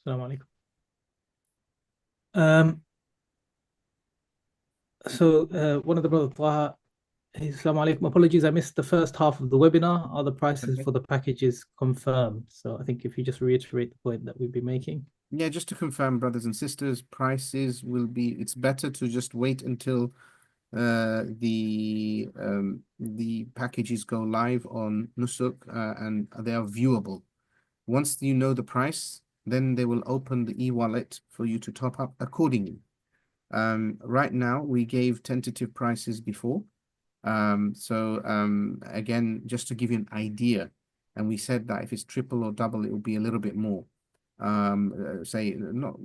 Assalamu alaikum. So one of the brothers, Taha, Assalamu alaikum. Apologies, I missed the first half of the webinar. Are the prices for the packages confirmed? So I think if you just reiterate the point that we've been making. Yeah, just to confirm, brothers and sisters, prices will be, it's better to just wait until the packages go live on Nusuk and they are viewable. Once you know the price, then they will open the e-wallet for you to top up accordingly. Right now, we gave tentative prices before. Again, just to give you an idea, and we said that if it's triple or double, it will be a little bit more. Say not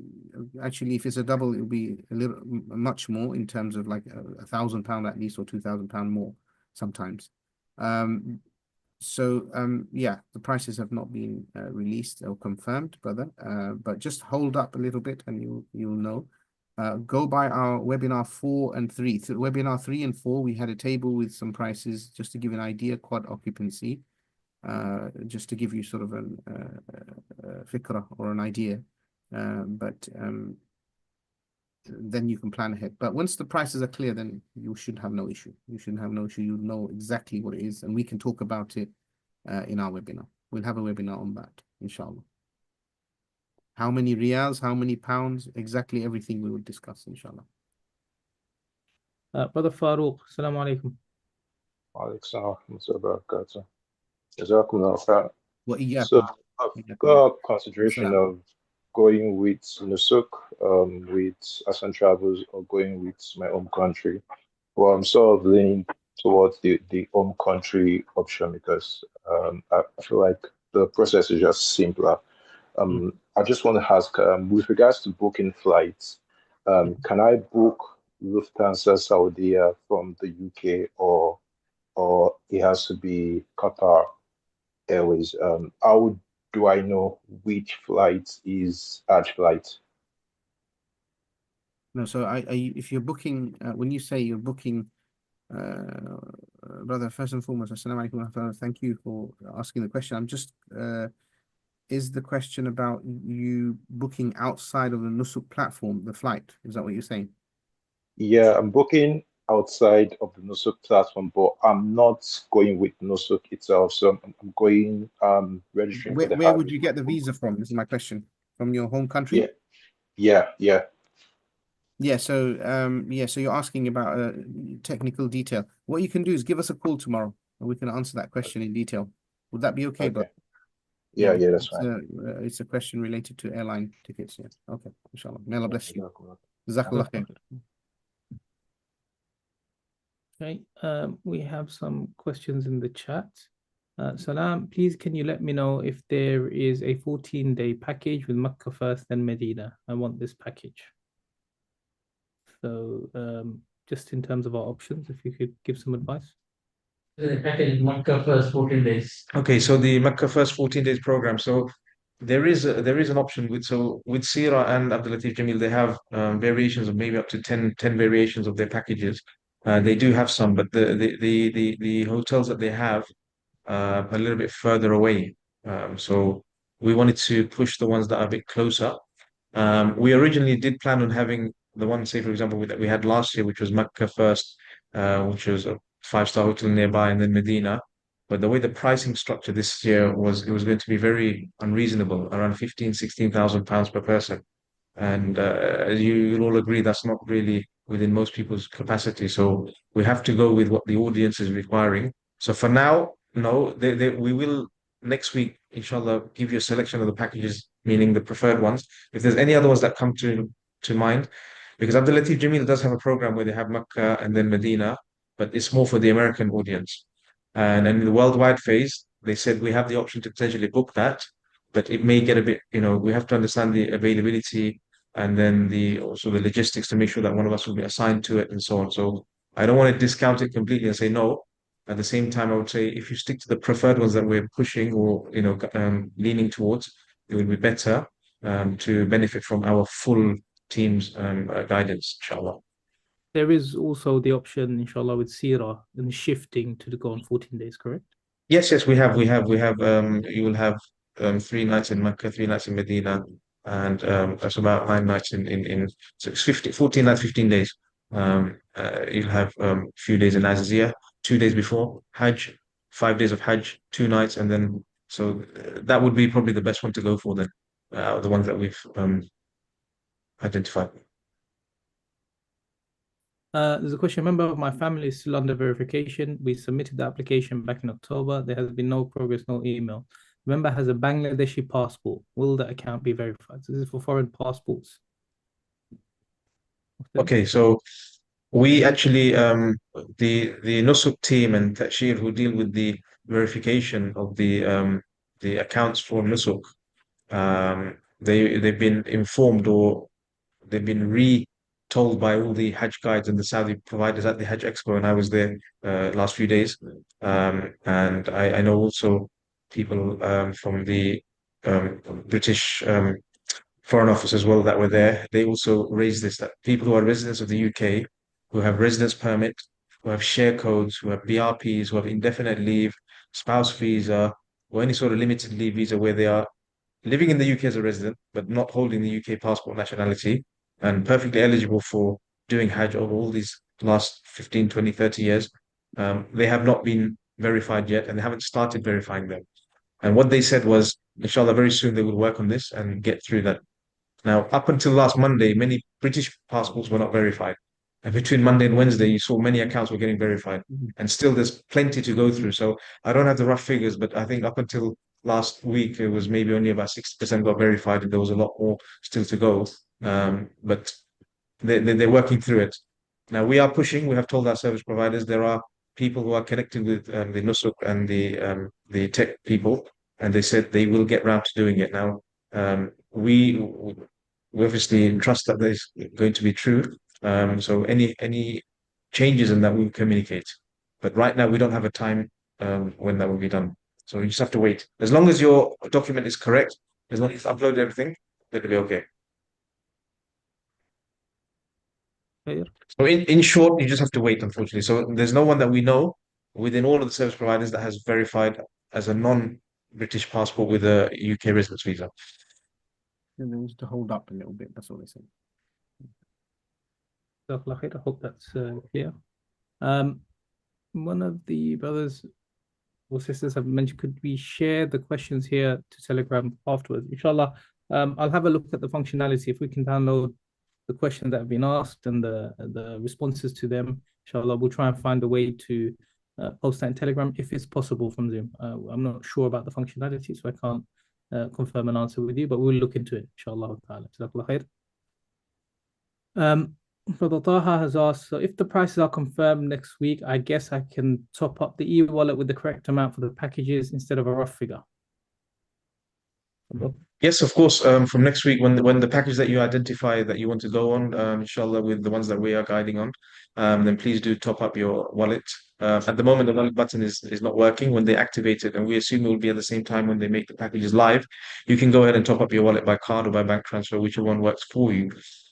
actually, if it's a double, it will be much more in terms of like £1,000 at least, or £2,000 more sometimes. Yeah, the prices have not been released or confirmed, brother. But just hold up a little bit, and you'll know. Go by our webinar 4 and 3. So webinar 3 and 4, we had a table with some prices just to give an idea, quad occupancy, just to give you sort of an fikrah or an idea. Then you can plan ahead. But once the prices are clear, then you should have no issue. You shouldn't have no issue. You know exactly what it is, and we can talk about it in our webinar. We'll have a webinar on that, inshallah. How many riyals, how many pounds, exactly everything we will discuss, inshallah. Brother Farooq, Assalamu alaikum. Alaikum wabarakatuh. Jazakumullah khair. Yeah. So I've got consideration of going with Nusuk, with Hassan Travels, or going with my home country. Well, I'm sort of leaning towards the home country option because I feel like the process is just simpler. I just want to ask, with regards to booking flights, can I book Lufthansa Saudi from the UK, or it has to be Qatar Airways? How do I know which flight is Hajj flight? No, so if you're booking, when you say you're booking, brother, first and foremost, assalamu alaikum wa rahmatullah, thank you for asking the question. I'm just, is the question about you booking outside of the Nusuk platform, the flight? Is that what you're saying? Yeah, I'm booking outside of the Nusuk platform, but I'm not going with Nusuk itself. So I'm going, registering for the Where Hajj. would you get the visa from? This is my question. From your home country? Yeah. Yeah, so you're asking about technical detail. What you can do is give us a call tomorrow, and we can answer that question in detail. Would that be okay? Okay. But Yeah, that's fine. It's a question related to airline tickets. Yeah. Okay. Inshallah. May Allah bless you. Jazakallah khair. Okay. We have some questions in the chat. Salam, please can you let me know if there is a 14-day package with Makkah first, then Medina? I want this package. So just in terms of our options, if you could give some advice. The package Makkah first 14 days. Okay, so the Makkah first 14 days program. So there is an option with Sira and Abdul Latif Jamil, they have variations of maybe up to 10 variations of their packages. They do have some, but the hotels that they have a little bit further away. So we wanted to push the ones that are a bit closer. We originally did plan on having the one, say, for example, that we had last year, which was Mecca first, which was a 5-star hotel nearby, and then Medina. But the way the pricing structure this year was, it was going to be very unreasonable, around 16,000 pounds per person. And as you'll all agree, that's not really within most people's capacity. So we have to go with what the audience is requiring. So for now, no, we will next week, inshallah, give you a selection of the packages, meaning the preferred ones. If there's any other ones that come to mind, because Abdul Latif Jameel does have a program where they have Mecca and then Medina, but it's more for the American audience. And in the worldwide phase, they said we have the option to potentially book that, but it may get a bit, we have to understand the availability and then also the logistics to make sure that one of us will be assigned to it and so on. So I don't want to discount it completely and say no. At the same time, I would say if you stick to the preferred ones that we're pushing or leaning towards, it would be better to benefit from our full team's guidance, inshallah. There is also the option, inshallah, with Sira and shifting to go on 14 days, correct? Yes, we have. You will have 3 nights in Mecca, 3 nights in Medina, and that's about 9 nights so it's 14 nights, 15 days. You'll have a few days in Azizia, 2 days before Hajj, 5 days of Hajj, 2 nights, and then that would be probably the best one to go for then, the ones that we've identified. There's a question. A member of my family is still under verification. We submitted the application back in October. There has been no progress, no email. Member has a Bangladeshi passport. Will the account be verified? So this is for foreign passports. Okay, so we actually the Nusuk team and Tashir who deal with the verification of the accounts for Nusuk, they've been informed or they've been re-told by all the Hajj guides and the Saudi providers at the Hajj Expo, and I was there last few days. And I know also people from the British Foreign Office as well that were there. They also raised this, that people who are residents of the UK, who have residence permit, who have share codes, who have BRPs, who have indefinite leave, spouse visa, or any sort of limited leave visa where they are living in the UK as a resident, but not holding the UK passport nationality and perfectly eligible for doing Hajj over all these last 15, 20, 30 years, they have not been verified yet and they haven't started verifying them. And what they said was, inshallah, very soon they will work on this and get through that. Now, up until last Monday, many British passports were not verified. And between Monday and Wednesday, you saw many accounts were getting verified. And still there's plenty to go through. So I don't have the rough figures, but I think up until last week, it was maybe only about 60% got verified, and there was a lot more still to go. But they're working through it. Now we are pushing. We have told our service providers there are people who are connected with the Nusuk and the tech people, and they said they will get round to doing it. Now we obviously trust that that is going to be true. So any changes in that we'll communicate. But right now we don't have a time when that will be done. So you just have to wait. As long as your document is correct, as long as you've uploaded everything, it'll be okay. So in short, you just have to wait, unfortunately. So there's no one that we know within all of the service providers that has verified as a non-British passport with a UK residence visa. And they need to hold up a little bit. That's all they say. I hope that's clear. One of the brothers or sisters have mentioned, could we share the questions here to Telegram afterwards? Inshallah, I'll have a look at the functionality. If we can download the questions that have been asked and the responses to them, inshallah, we'll try and find a way to post that in Telegram if it's possible from Zoom. I'm not sure about the functionality, so I can't confirm an answer with you, but we'll look into it, inshallah ta'ala. Jazakallah khair. Brother Taha has asked, so if the prices are confirmed next week, I guess I can top up the e-wallet with the correct amount for the packages instead of a rough figure. Yes, of course. From next week, when the package that you identify that you want to go on, inshallah, with the ones that we are guiding on, then please do top up your wallet. At the moment, the wallet button is not working. When they activate it, and we assume it will be at the same time when they make the packages live, you can go ahead and top up your wallet by card or by bank transfer, whichever one works for you.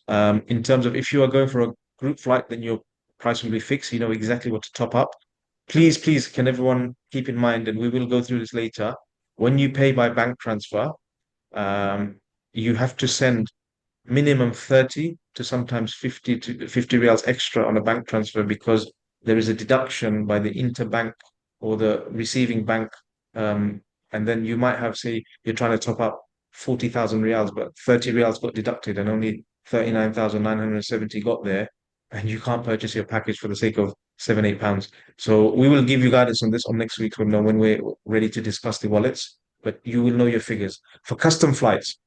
In terms of if you are going for a group flight, then your price will be fixed. You know exactly what to top up. Please, can everyone keep in mind, and we will go through this later. When you pay by bank transfer, you have to send minimum 30 to sometimes 50 riyals extra on a bank transfer because there is a deduction by the interbank or the receiving bank. And then you might have, say, you're trying to top up 40,000 riyals, but 30 riyals got deducted and only 39,970 got there. And you can't purchase your package for the sake of £7, £8. So we will give you guidance on this on next week's webinar when we're ready to discuss the wallets, but you will know your figures. For custom flights,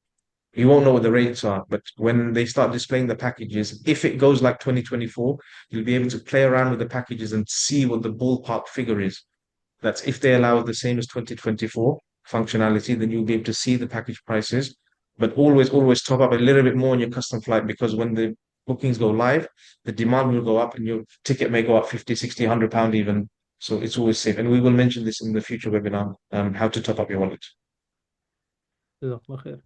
you won't know what the rates are, but when they start displaying the packages, if it goes like 2024, you'll be able to play around with the packages and see what the ballpark figure is. That's if they allow the same as 2024 functionality, then you'll be able to see the package prices. But always top up a little bit more on your custom flight, because when the bookings go live, the demand will go up and your ticket may go up 50, 60, £100 even. So it's always safe. And we will mention this in the future webinar, how to top up your wallet. Jazakallah khair.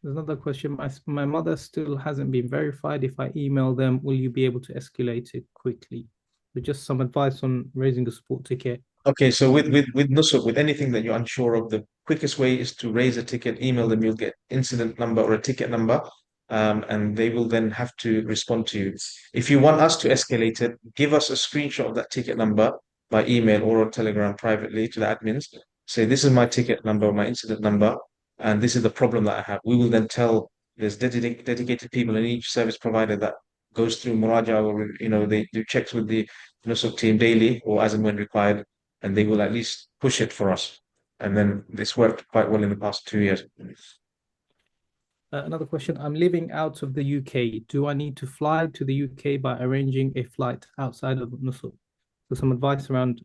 There's another question. My mother still hasn't been verified. If I email them, will you be able to escalate it quickly? But just some advice on raising a support ticket. Okay, so with Nusuk, with anything that you're unsure of, the quickest way is to raise a ticket, email them, you'll get incident number or a ticket number, and they will then have to respond to you. If you want us to escalate it, give us a screenshot of that ticket number by email or on Telegram privately to the admins. Say, this is my ticket number, my incident number, and this is the problem that I have. We will then tell, there's dedicated people in each service provider that goes through Muraja, or they do checks with the Nusuk team daily or as and when required, and they will at least push it for us. And then this worked quite well in the past 2 years. Another question. I'm living out of the UK. Do I need to fly to the UK by arranging a flight outside of Nusuk? So some advice around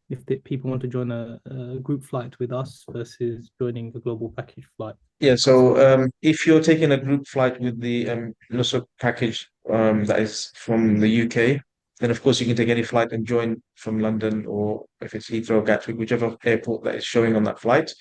if people want to join a group flight with us versus joining a global package flight. Yeah, so if you're taking a group flight with the Nusuk package that is from the UK, then of course you can take any flight and join from London, or if it's Heathrow, Gatwick, whichever airport that is showing on that flight,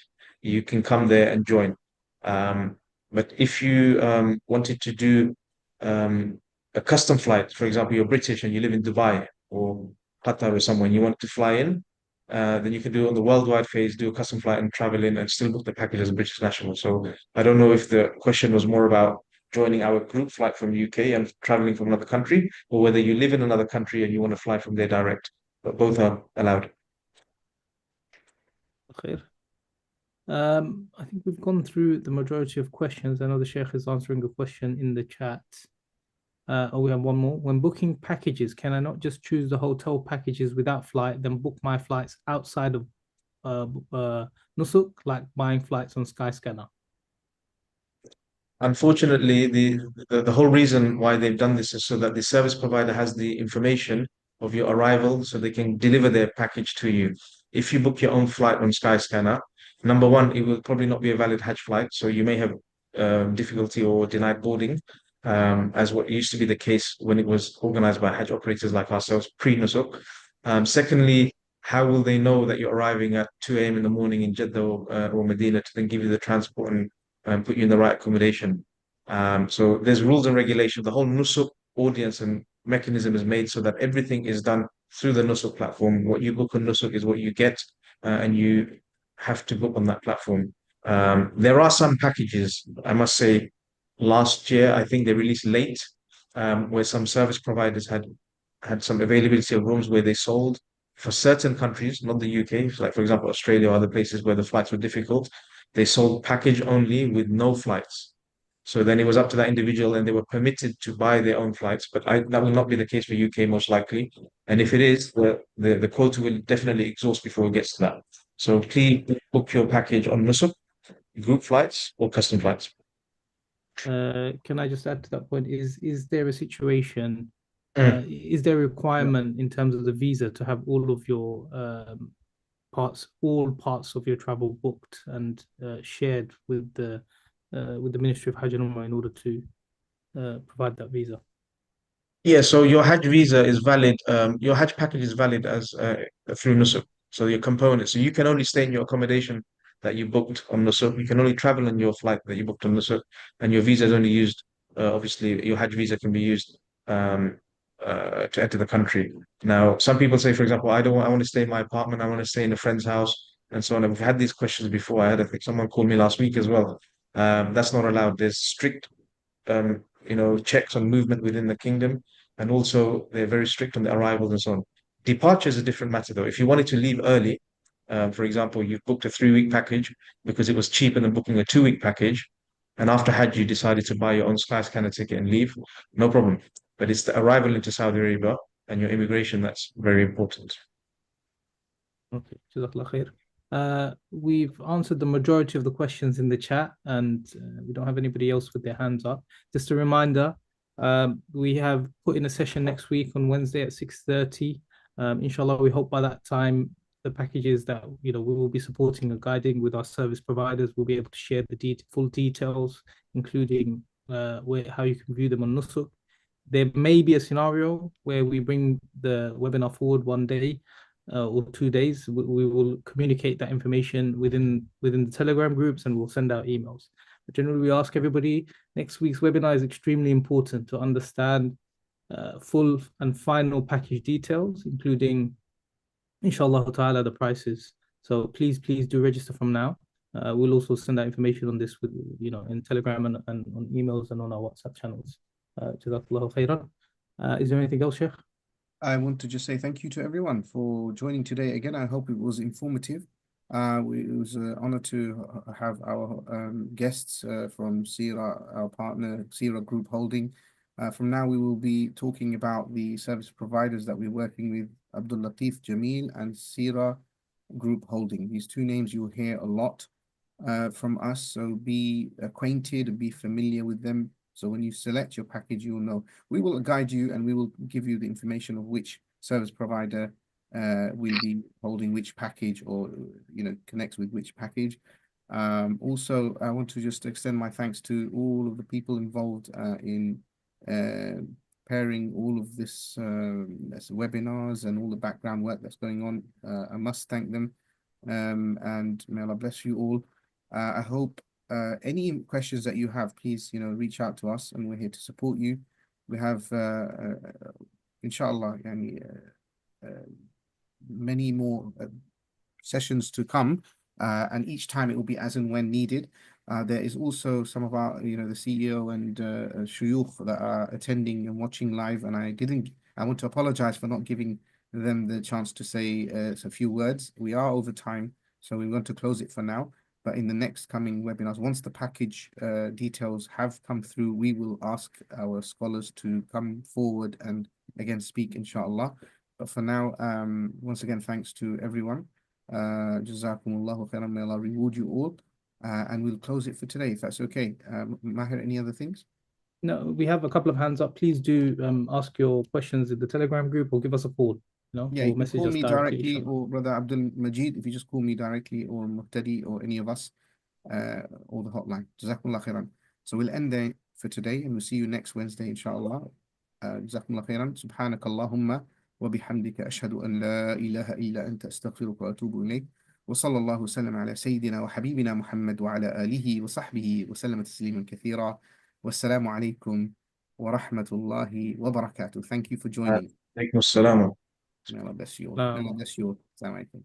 you can come there and join. But if you wanted to do a custom flight, for example, you're British and you live in Dubai or Qatar or somewhere, and you want to fly in, then you can do it on the worldwide phase, do a custom flight and travel in and still book the package as a British national. So I don't know if the question was more about joining our group flight from UK and traveling from another country, or whether you live in another country and you want to fly from there direct. But both are allowed. Okay. I think we've gone through the majority of questions. I know the Sheikh is answering a question in the chat. We have one more. When booking packages, can I not just choose the hotel packages without flight, then book my flights outside of Nusuk, like buying flights on Skyscanner? Unfortunately, the whole reason why they've done this is so that the service provider has the information of your arrival, so they can deliver their package to you. If you book your own flight on Skyscanner, number one, it will probably not be a valid Hajj flight, so you may have difficulty or denied boarding, as what used to be the case when it was organized by Hajj operators like ourselves pre-Nusuk. Secondly, how will they know that you're arriving at 2 a.m. in the morning in Jeddah or Medina to then give you the transport and put you in the right accommodation? So there's rules and regulations. The whole Nusuk audience and mechanism is made so that everything is done through the Nusuk platform. What you book on Nusuk is what you get, and you have to book on that platform. There are some packages, I must say, last year, I think they released late, where some service providers had some availability of rooms where they sold for certain countries, not the UK, like for example, Australia or other places where the flights were difficult. They sold package only with no flights. So then it was up to that individual, and they were permitted to buy their own flights. But that will not be the case for UK, most likely. And if it is, the quota will definitely exhaust before it gets to that. So please book your package on Nusuk, group flights or custom flights. Can I just add to that point? Is there a situation, is there a requirement in terms of the visa to have all of your all parts of your travel booked and shared with the Ministry of Hajj and Umrah in order to provide that visa? Yeah, so your Hajj visa is valid. Your Hajj package is valid as through Nusuk. So your components. So you can only stay in your accommodation that you booked on Nusuk. You can only travel on your flight that you booked on Nusuk, and your visa is only used. Obviously, your Hajj visa can be used to enter the country. Now, some people say, for example, I want to stay in my apartment. I want to stay in a friend's house, and so on. And we've had these questions before. I think someone called me last week as well. That's not allowed. There's strict checks on movement within the kingdom, and also they're very strict on the arrivals and so on. Departure is a different matter, though. If you wanted to leave early, for example, you booked a 3-week package because it was cheaper than booking a 2-week package, and after Hajj you decided to buy your own Skyscanner ticket and leave, no problem. But it's the arrival into Saudi Arabia and your immigration. That's very important. Okay, Jazakallah khair. We've answered the majority of the questions in the chat, and we don't have anybody else with their hands up. Just a reminder, we have put in a session next week on Wednesday at 6:30. Inshallah, we hope by that time the packages that we will be supporting and guiding with our service providers will be able to share the full details, including how you can view them on Nusuk. There may be a scenario where we bring the webinar forward one day or 2 days. We will communicate that information within the Telegram groups, and we'll send out emails. But generally, we ask everybody, next week's webinar is extremely important to understand full and final package details, including, inshallah ta'ala, the prices. So please do register from now. We'll also send out information on this with in Telegram and on emails and on our WhatsApp channels. Jazakallahu khairan. Is there anything else, Sheikh? I want to just say thank you to everyone for joining today. Again, I hope it was informative. It was an honor to have our guests from Sira, our partner, Sira Group Holding. From now, we will be talking about the service providers that we're working with, Abdul Latif Jameel and Sira Group Holding. These two names you'll hear a lot from us, so be acquainted, be familiar with them. So when you select your package, you will know. We will guide you and we will give you the information of which service provider will be holding which package, or connects with which package. Also, I want to just extend my thanks to all of the people involved in preparing all of this webinars and all the background work that's going on. I must thank them, and may Allah bless you all. I hope any questions that you have, please, reach out to us, and we're here to support you. We have, inshallah, many more sessions to come, and each time it will be as and when needed. There is also some of our, the CEO and shuyukh that are attending and watching live, and I want to apologize for not giving them the chance to say a few words. We are over time, so we want to close it for now. But in the next coming webinars, once the package details have come through, we will ask our scholars to come forward and again speak, inshallah. But for now, once again, thanks to everyone. Jazakumullahu khairan. May Allah reward you all. And we'll close it for today, if that's okay. Maher, any other things? No, we have a couple of hands up. Please do ask your questions in the Telegram group, or give us a call. Yeah, or you can message call us me directly, or Brother Abdul Majid, if you just call me directly, or Muqtadi, or any of us, or the hotline. Jazakumullah khairan. So we'll end there for today, and we'll see you next Wednesday, inshallah. Jazakumullah khairan. Subhanakallahumma wa bihamdika ashhadu an la ilaha illa anta astaghfiruka wa atubu ilayk. وصلى الله وسلم على سيدنا وحبيبنا محمد وعلى آله وصحبه وسلم تسليما كثيرا. والسلام عليكم ورحمة الله وبركاته. Thank you for joining. Alaikum assalam. May Allah bless you all. May Allah bless you all. Assalamu alaikum.